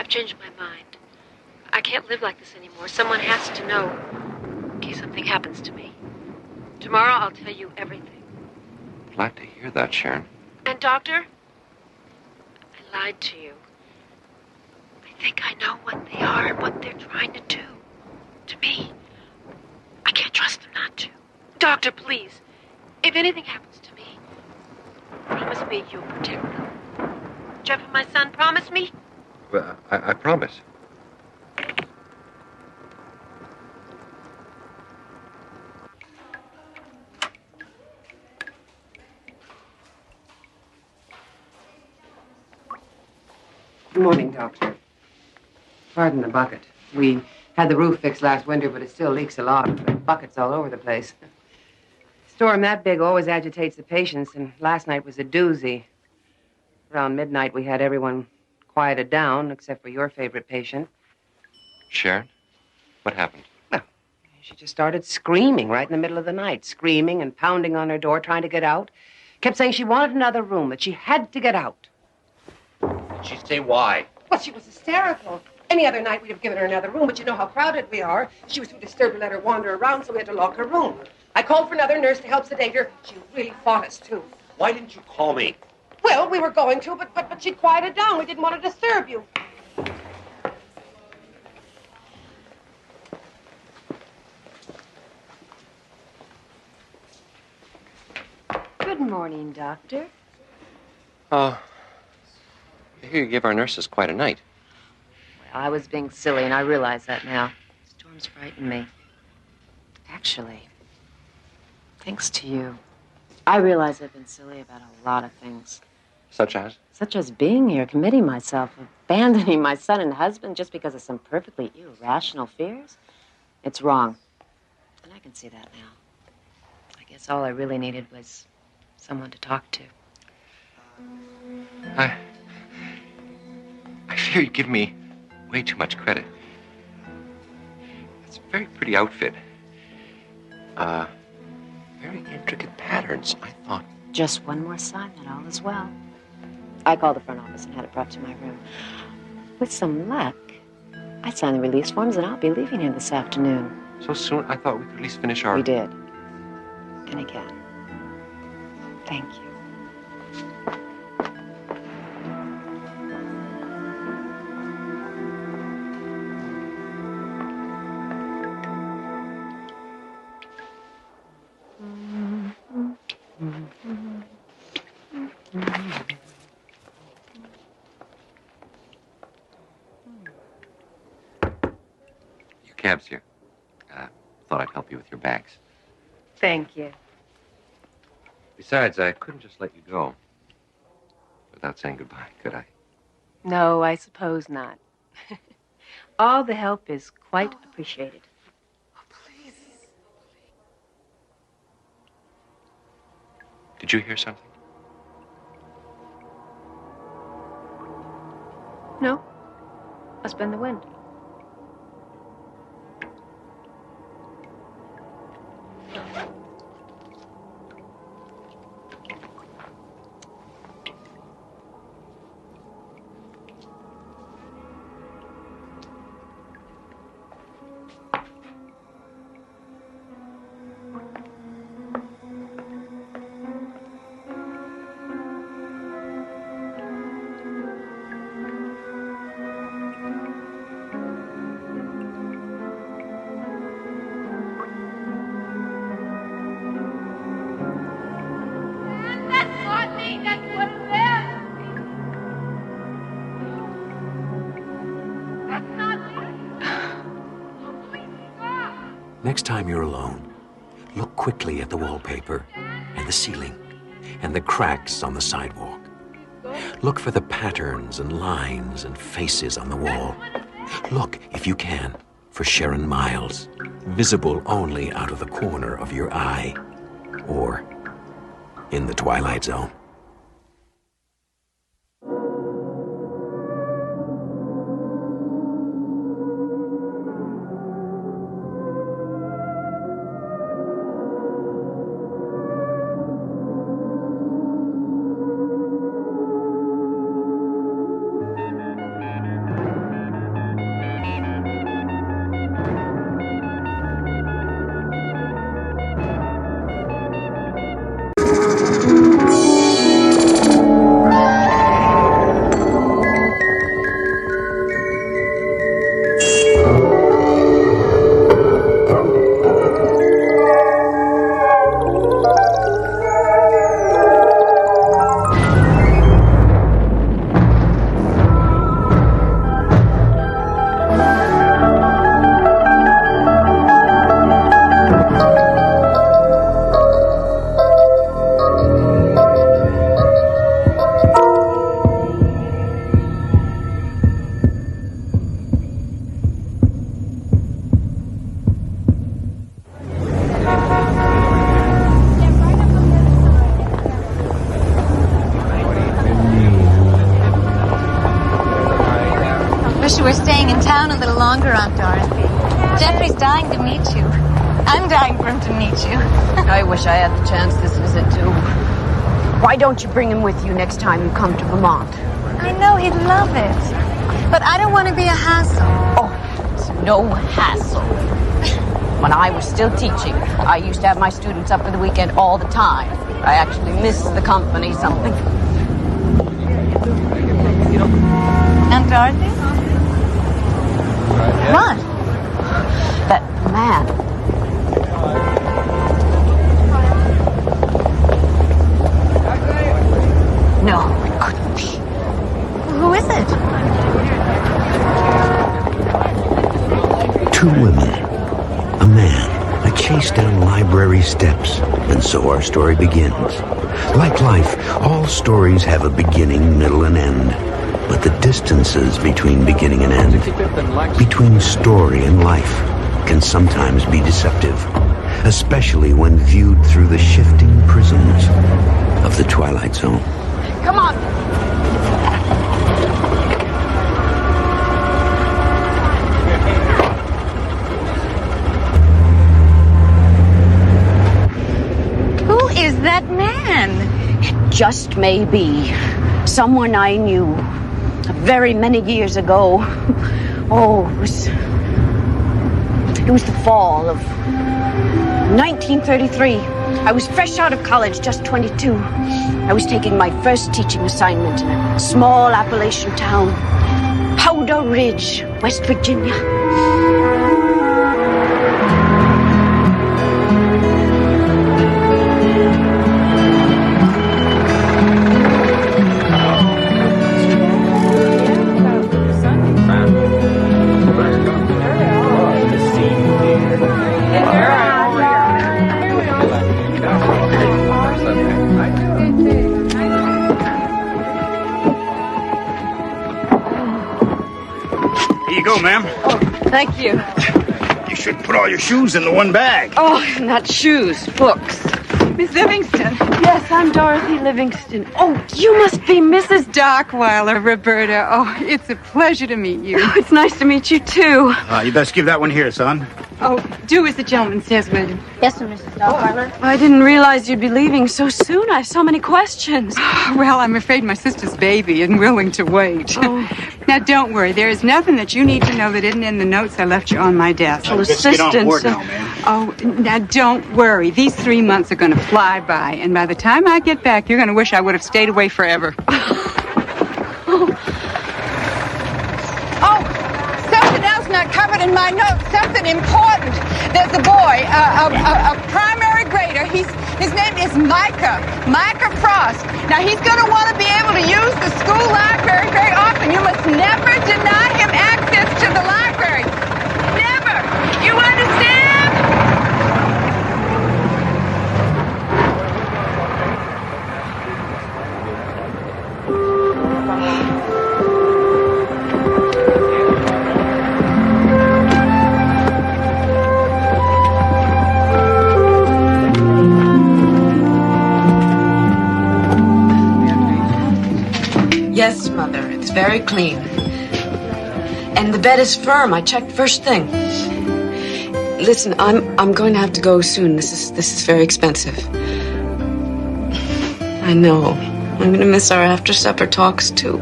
I've changed my mind. I can't live like this anymore. Someone has to know in case something happens to me. Tomorrow I'll tell you everything. Glad to hear that, Sharon. And, Doctor, I lied to you. I think I know what they are and what they're trying to do. To me. I can't trust them not to. Doctor, please. If anything happens to me, promise me you'll protect them. Jeff and my son, promise me? Well, I promise. Good morning, Doctor. Pardon the bucket. We had the roof fixed last winter, but it still leaks a lot. The buckets all over the place. Storm that big always agitates the patients, and last night was a doozy. Around midnight, we had everyone quieted down, except for your favorite patient. Sharon, what happened? She just started screaming right in the middle of the night, screaming and pounding on her door, trying to get out. Kept saying she wanted another room, that she had to get out. Did she say why? Well, she was hysterical. Any other night, we'd have given her another room, but you know how crowded we are. She was too disturbed to let her wander around, so we had to lock her room. I called for another nurse to help sedate her. She really fought us, too. Why didn't you call me? Well, we were going to, but she quieted down. We didn't want to disturb you. Good morning, Doctor. I hear you give our nurses quite a night. Well, I was being silly, and I realize that now. Storms frighten me. Actually, thanks to you, I realize I've been silly about a lot of things. Such as? Such as being here, committing myself, abandoning my son and husband just because of some perfectly irrational fears. It's wrong. And I can see that now. I guess all I really needed was someone to talk to. I fear you give me way too much credit. It's a very pretty outfit. Very intricate patterns, I thought. Just one more sign that all is well. I called the front office and had it brought to my room. With some luck, I signed the release forms and I'll be leaving here this afternoon. So soon? I thought we could at least finish our... We did. And again. Thank you. Your cab's here. Thought I'd help you with your bags. Thank you. Besides, I couldn't just let you go without saying goodbye, could I? No, I suppose not. All the help is quite appreciated. Did you hear something? No. Must have been the wind. That's not me. That's what it is. That's not me. Next time you're alone, look quickly at the wallpaper and the ceiling and the cracks on the sidewalk. Look for the patterns and lines and faces on the wall. Look, if you can, for Sharon Miles, visible only out of the corner of your eye, or in the Twilight Zone. Wish you were staying in town a little longer, Aunt Dorothy. Jeffrey's dying to meet you. I'm dying for him to meet you. I wish I had the chance this visit, too. Why don't you bring him with you next time you come to Vermont? I know he'd love it. But I don't want to be a hassle. Oh, it's no hassle. When I was still teaching, I used to have my students up for the weekend all the time. I actually miss the company something. Aunt Dorothy? What? That man. No, it couldn't be. Who is it? Two women, a man, a chase down library steps, and so our story begins. Like life, all stories have a beginning, middle, and end. But the distances between beginning and end, between story and life, can sometimes be deceptive, especially when viewed through the shifting prisms of the Twilight Zone. Come on. Who is that man? It just may be someone I knew very many years ago. Oh, it was the fall of 1933. I was fresh out of college, just 22. I was taking my first teaching assignment in a small Appalachian town, Powder Ridge, West Virginia. Ma'am. Oh, thank you. You should put all your shoes in the one bag. Oh, not shoes, books. Miss Livingston. Yes, I'm Dorothy Livingston. Oh, you must be Mrs. Dockweiler, Roberta. Oh, it's a pleasure to meet you. Oh, it's nice to meet you, too. You best give that one here, son. Oh, do as the gentleman says, will you? Yes, sir, Mrs. Dockweiler. I didn't realize you'd be leaving so soon. I have so many questions. Well, I'm afraid my sister's baby isn't willing to wait. Oh. Now, don't worry. There is nothing that you need to know that isn't in the notes I left you on my desk. Well, let's get on board now, man. Oh, now, don't worry. These 3 months are going to fly by, and by the time I get back, you're going to wish I would have stayed away forever. Oh, something else not covered in my notes. Something important. There's a boy, a primary grader. His name is Micah Frost. Now, he's going to want to be able to use the school library very often. You must never deny him access to the library. Never. You understand? Yes, Mother, it's very clean. And the bed is firm. I checked first thing. Listen, I'm going to have to go soon. This is very expensive. I know. I'm going to miss our after-supper talks, too.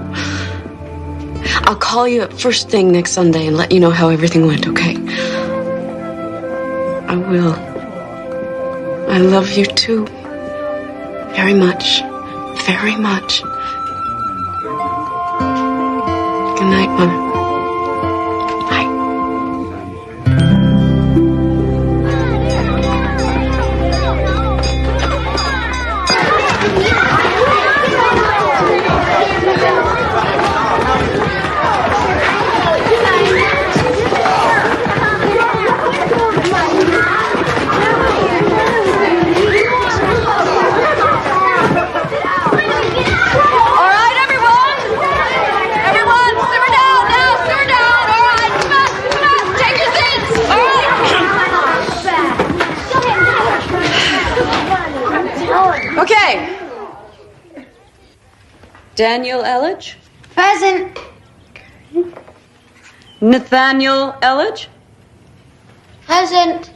I'll call you first thing next Sunday and let you know how everything went, okay? I will. I love you, too. Very much. Very much. Good night, Mom. Okay. Daniel Elledge? Present. Nathaniel Elledge? Present.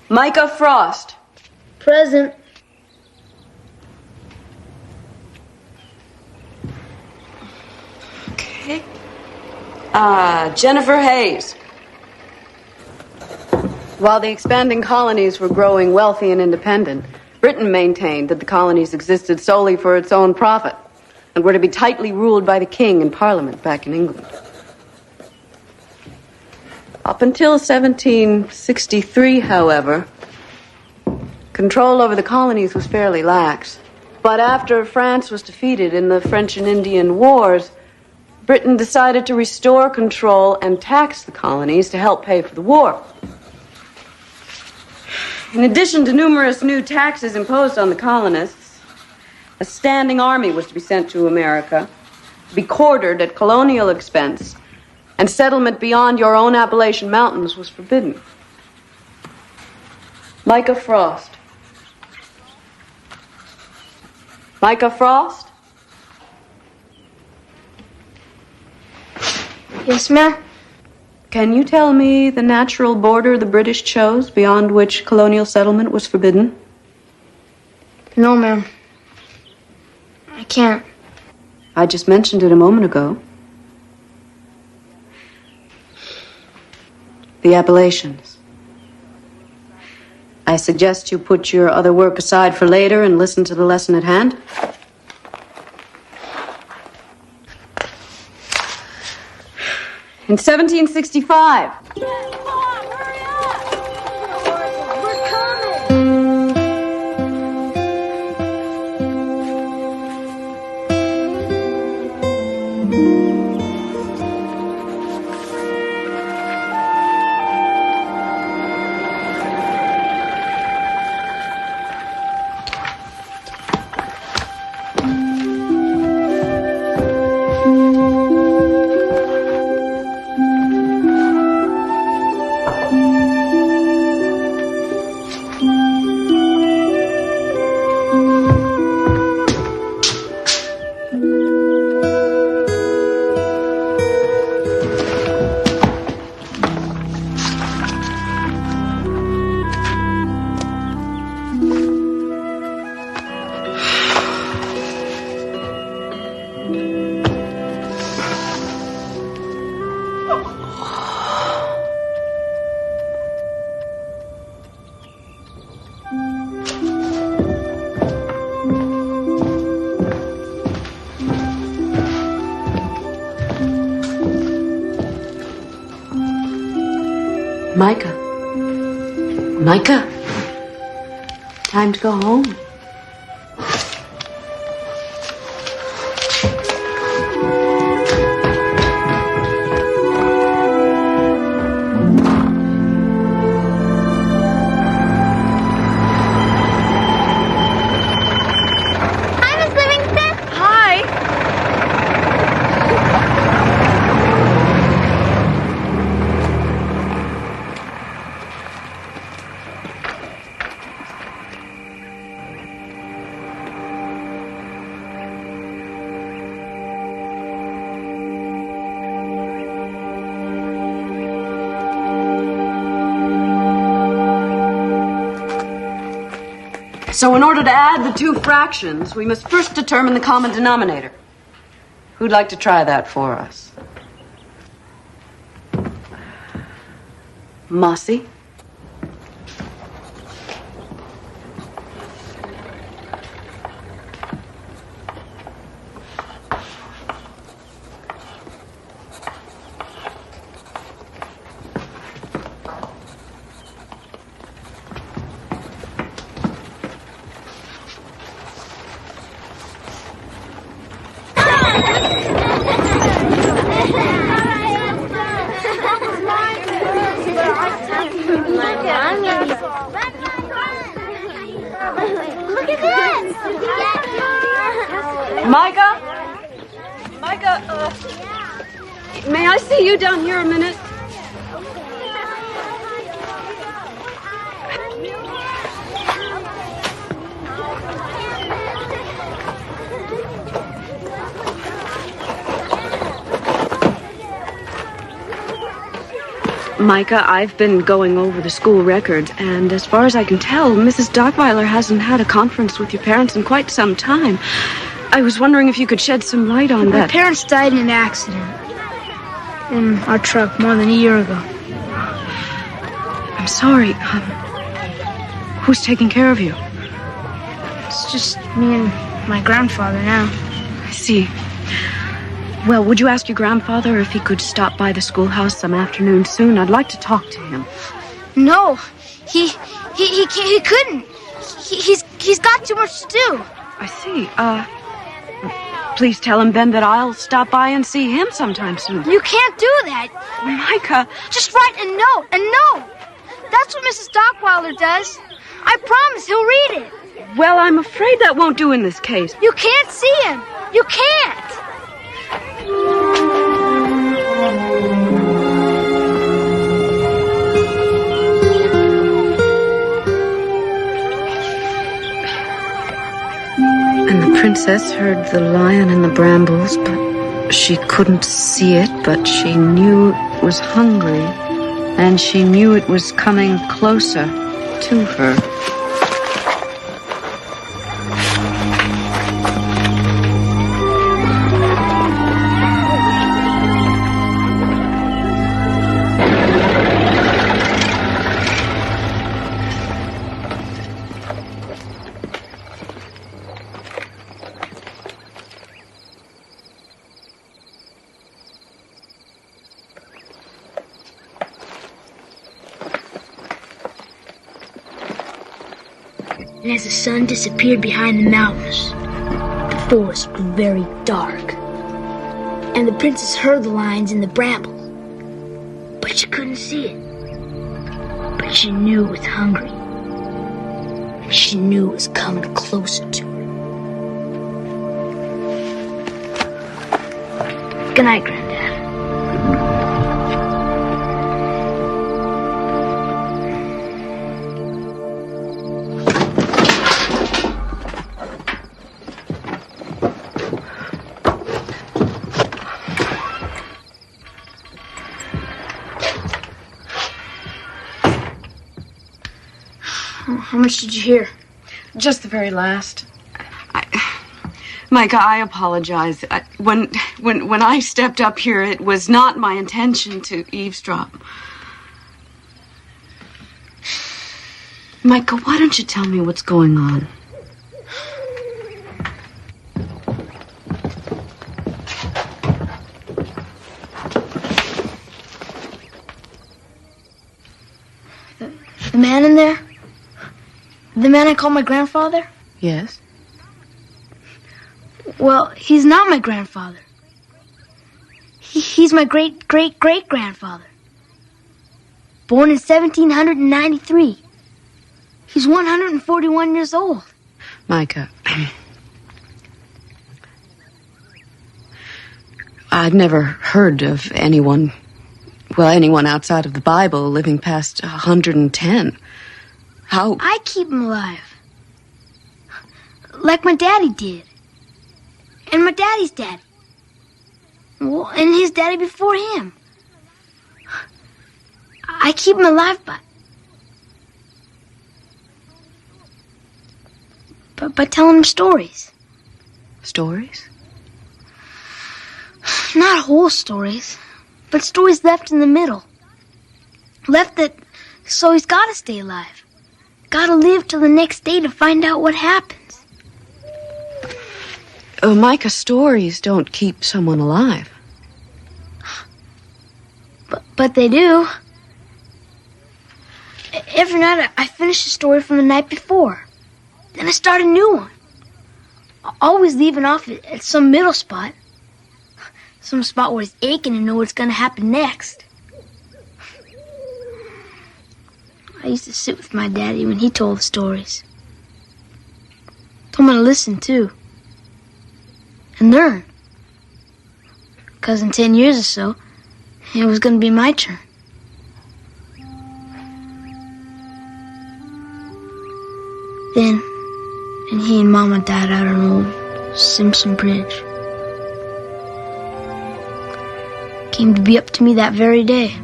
Micah Frost? Present. Okay. Jennifer Hayes? While the expanding colonies were growing wealthy and independent, Britain maintained that the colonies existed solely for its own profit and were to be tightly ruled by the king and parliament back in England. Up until 1763, however, control over the colonies was fairly lax. But after France was defeated in the French and Indian Wars, Britain decided to restore control and tax the colonies to help pay for the war. In addition to numerous new taxes imposed on the colonists, a standing army was to be sent to America, be quartered at colonial expense, and settlement beyond your own Appalachian Mountains was forbidden. Micah Frost. Micah Frost? Yes, ma'am. Can you tell me the natural border the British chose beyond which colonial settlement was forbidden? No, ma'am. I can't. I just mentioned it a moment ago. The Appalachians. I suggest you put your other work aside for later and listen to the lesson at hand. In 1765, Micah. Micah. Time to go home. So in order to add the two fractions, we must first determine the common denominator. Who'd like to try that for us? Mossy? Look at this! Micah? Micah, may I see you down here a minute? Micah, I've been going over the school records, and as far as I can tell, Mrs. Dockweiler hasn't had a conference with your parents in quite some time. I was wondering if you could shed some light on that. My parents died in an accident in our truck more than a year ago. I'm sorry. Who's taking care of you? It's just me and my grandfather now. I see. Well, would you ask your grandfather if he could stop by the schoolhouse some afternoon soon? I'd like to talk to him. No, he couldn't. He's got too much to do. I see. Please tell him then that I'll stop by and see him sometime soon. You can't do that. Micah. Just write a note. That's what Mrs. Dockweiler does. I promise he'll read it. Well, I'm afraid that won't do in this case. You can't see him. You can't. And the princess heard the lion in the brambles, but she couldn't see it, but she knew it was hungry, and she knew it was coming closer to her. And as the sun disappeared behind the mountains, the forest grew very dark. And the princess heard the lions in the brambles, but she couldn't see it. But she knew it was hungry. And she knew it was coming closer to her. Good night, Granddad. How much did you hear? Just the very last. Micah, I apologize. When I stepped up here, it was not my intention to eavesdrop. Micah, why don't you tell me what's going on? The man in there? The man I call my grandfather? Yes. Well, he's not my grandfather. He's my great-great-great-grandfather. Born in 1793. He's 141 years old. Micah, I've never heard of anyone outside of the Bible living past 110. How? I keep him alive. Like my daddy did. And my daddy's daddy. Well, and his daddy before him. I keep him alive by telling him stories. Stories? Not whole stories, but stories left in the middle. So he's got to stay alive. Gotta live till the next day to find out what happens. Micah, stories don't keep someone alive. But they do. Every night I finish a story from the night before. Then I start a new one. Always leaving off at some middle spot. Some spot where he's aching to know what's gonna happen next. I used to sit with my daddy when he told the stories. Told me to listen, too. And learn. Because in 10 years or so, it was going to be my turn. Then he and Mama died out on old Simpson Bridge. Came to be up to me that very day.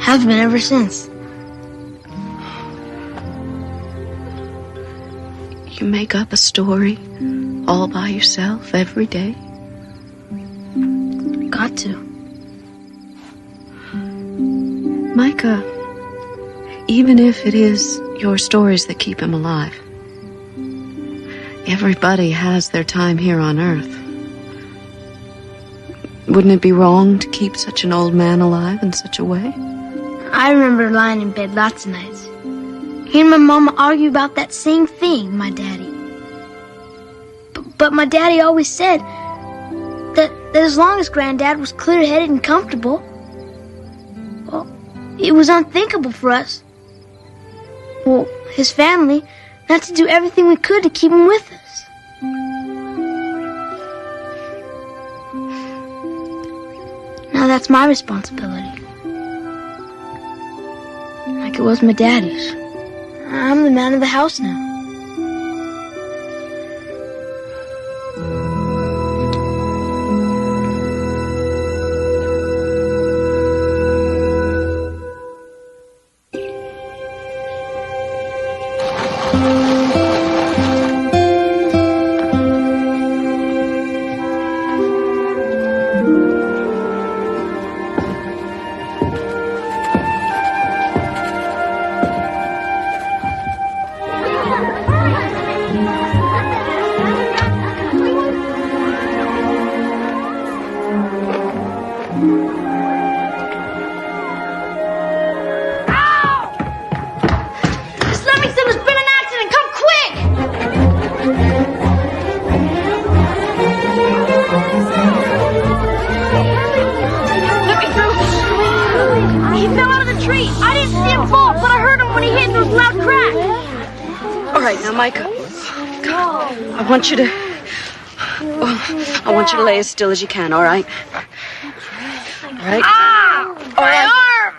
Have been ever since. You make up a story all by yourself every day? Got to. Micah, even if it is your stories that keep him alive, everybody has their time here on Earth. Wouldn't it be wrong to keep such an old man alive in such a way? I remember lying in bed lots of nights, hearing my mama argue about that same thing with my daddy. But my daddy always said that as long as Granddad was clear-headed and comfortable, well, it was unthinkable for us, well, his family, not to do everything we could to keep him with us. Now that's my responsibility. Like it was my daddy's. I'm the man of the house now. I want you to lay as still as you can, all right? All right? All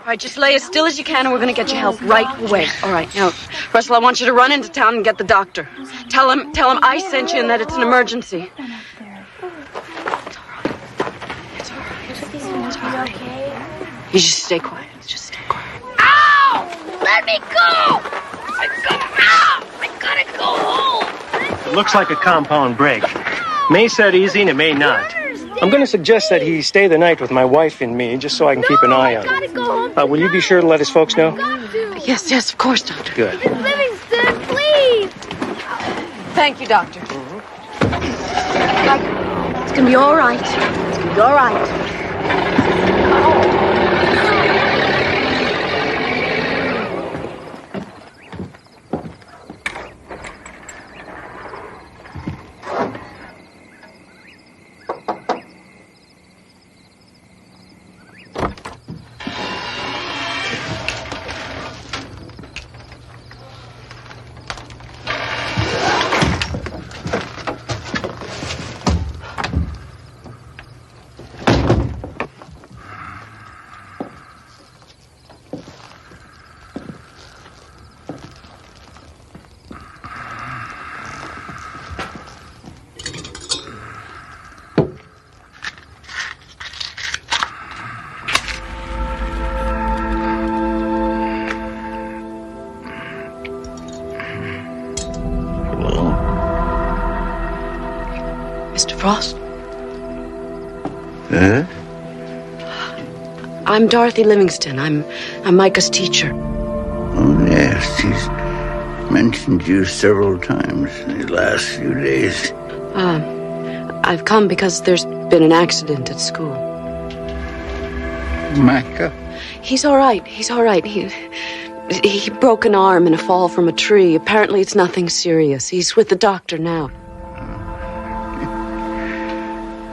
right, just lay as still as you can and we're going to get you help right away. All right, now, Russell, I want you to run into town and get the doctor. Tell him I sent you and that it's an emergency. It's all right. You just stay quiet. Just stay quiet. Ow! Let me go! I gotta go home! It looks like a compound break. May set easy and it may not. I'm going to suggest that he stay the night with my wife and me, just so I can keep an eye on him. Will you be sure to let his folks know? Yes, of course, Doctor. Good. Miss Livingston, please! Thank you, Doctor. It's going to be all right. It's going to be all right. Frost? Huh? I'm Dorothy Livingston. I'm Micah's teacher. Oh, yes. He's mentioned you several times in the last few days. I've come because there's been an accident at school. Micah? He's all right. He broke an arm in a fall from a tree. Apparently it's nothing serious. He's with the doctor now.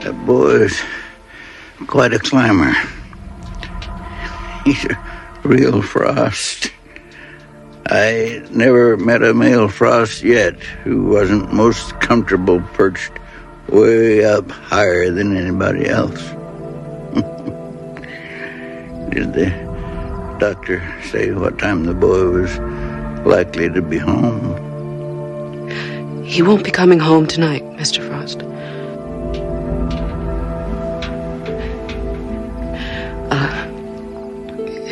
That boy's quite a climber. He's a real Frost. I never met a male Frost yet who wasn't most comfortable perched way up higher than anybody else. Did the doctor say what time the boy was likely to be home? He won't be coming home tonight, Mr. Frost.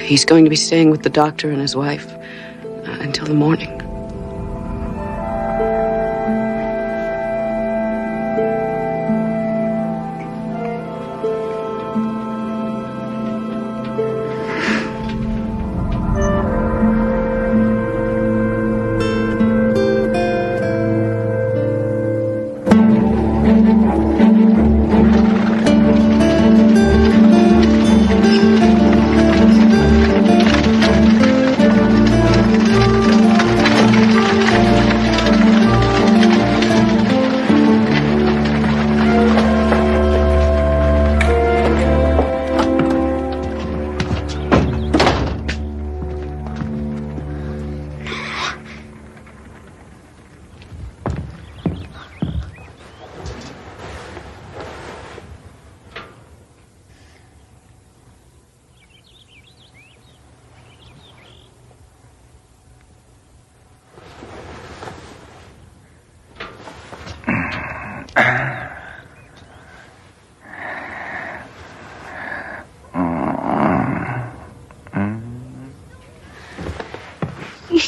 He's going to be staying with the doctor and his wife until the morning.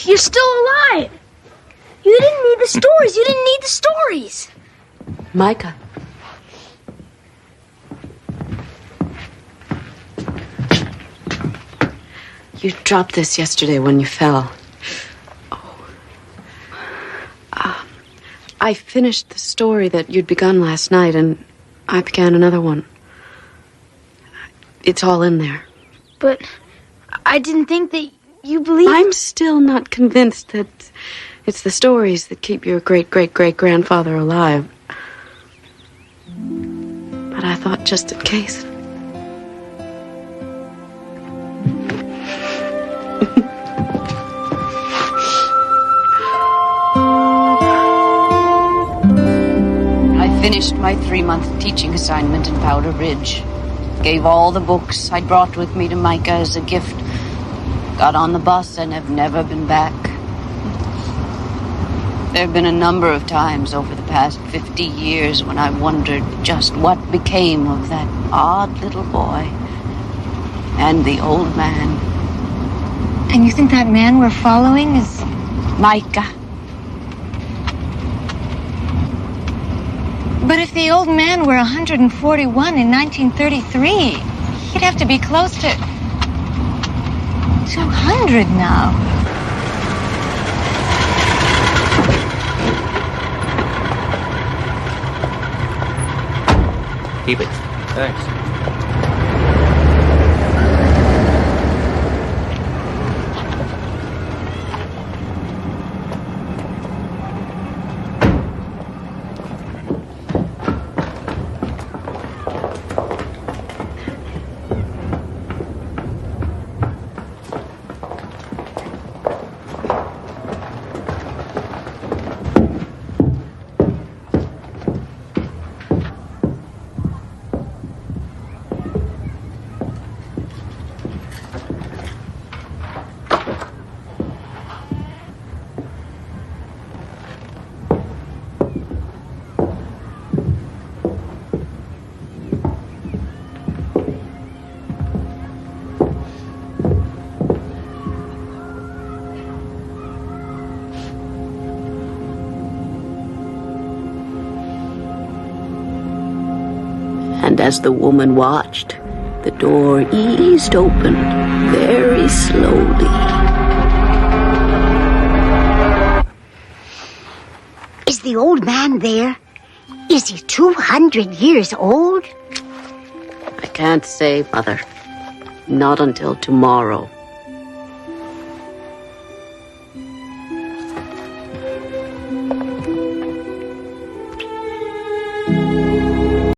You're still alive. You didn't need the stories. You didn't need the stories. Micah. You dropped this yesterday when you fell. I finished the story that you'd begun last night, and I began another one. It's all in there. But I didn't think that you believe... I'm still not convinced that it's the stories that keep your great-great-great-grandfather alive. But I thought just in case. I finished my 3-month teaching assignment in Powder Ridge. Gave all the books I'd brought with me to Micah as a gift. Got on the bus and have never been back. There have been a number of times over the past 50 years when I wondered just what became of that odd little boy and the old man. And you think that man we're following is... Micah. But if the old man were 141 in 1933, he'd have to be close to 200 now. Keep it. Thanks. And as the woman watched, the door eased open very slowly. Is the old man there? Is he 200 years old? I can't say, Mother. Not until tomorrow.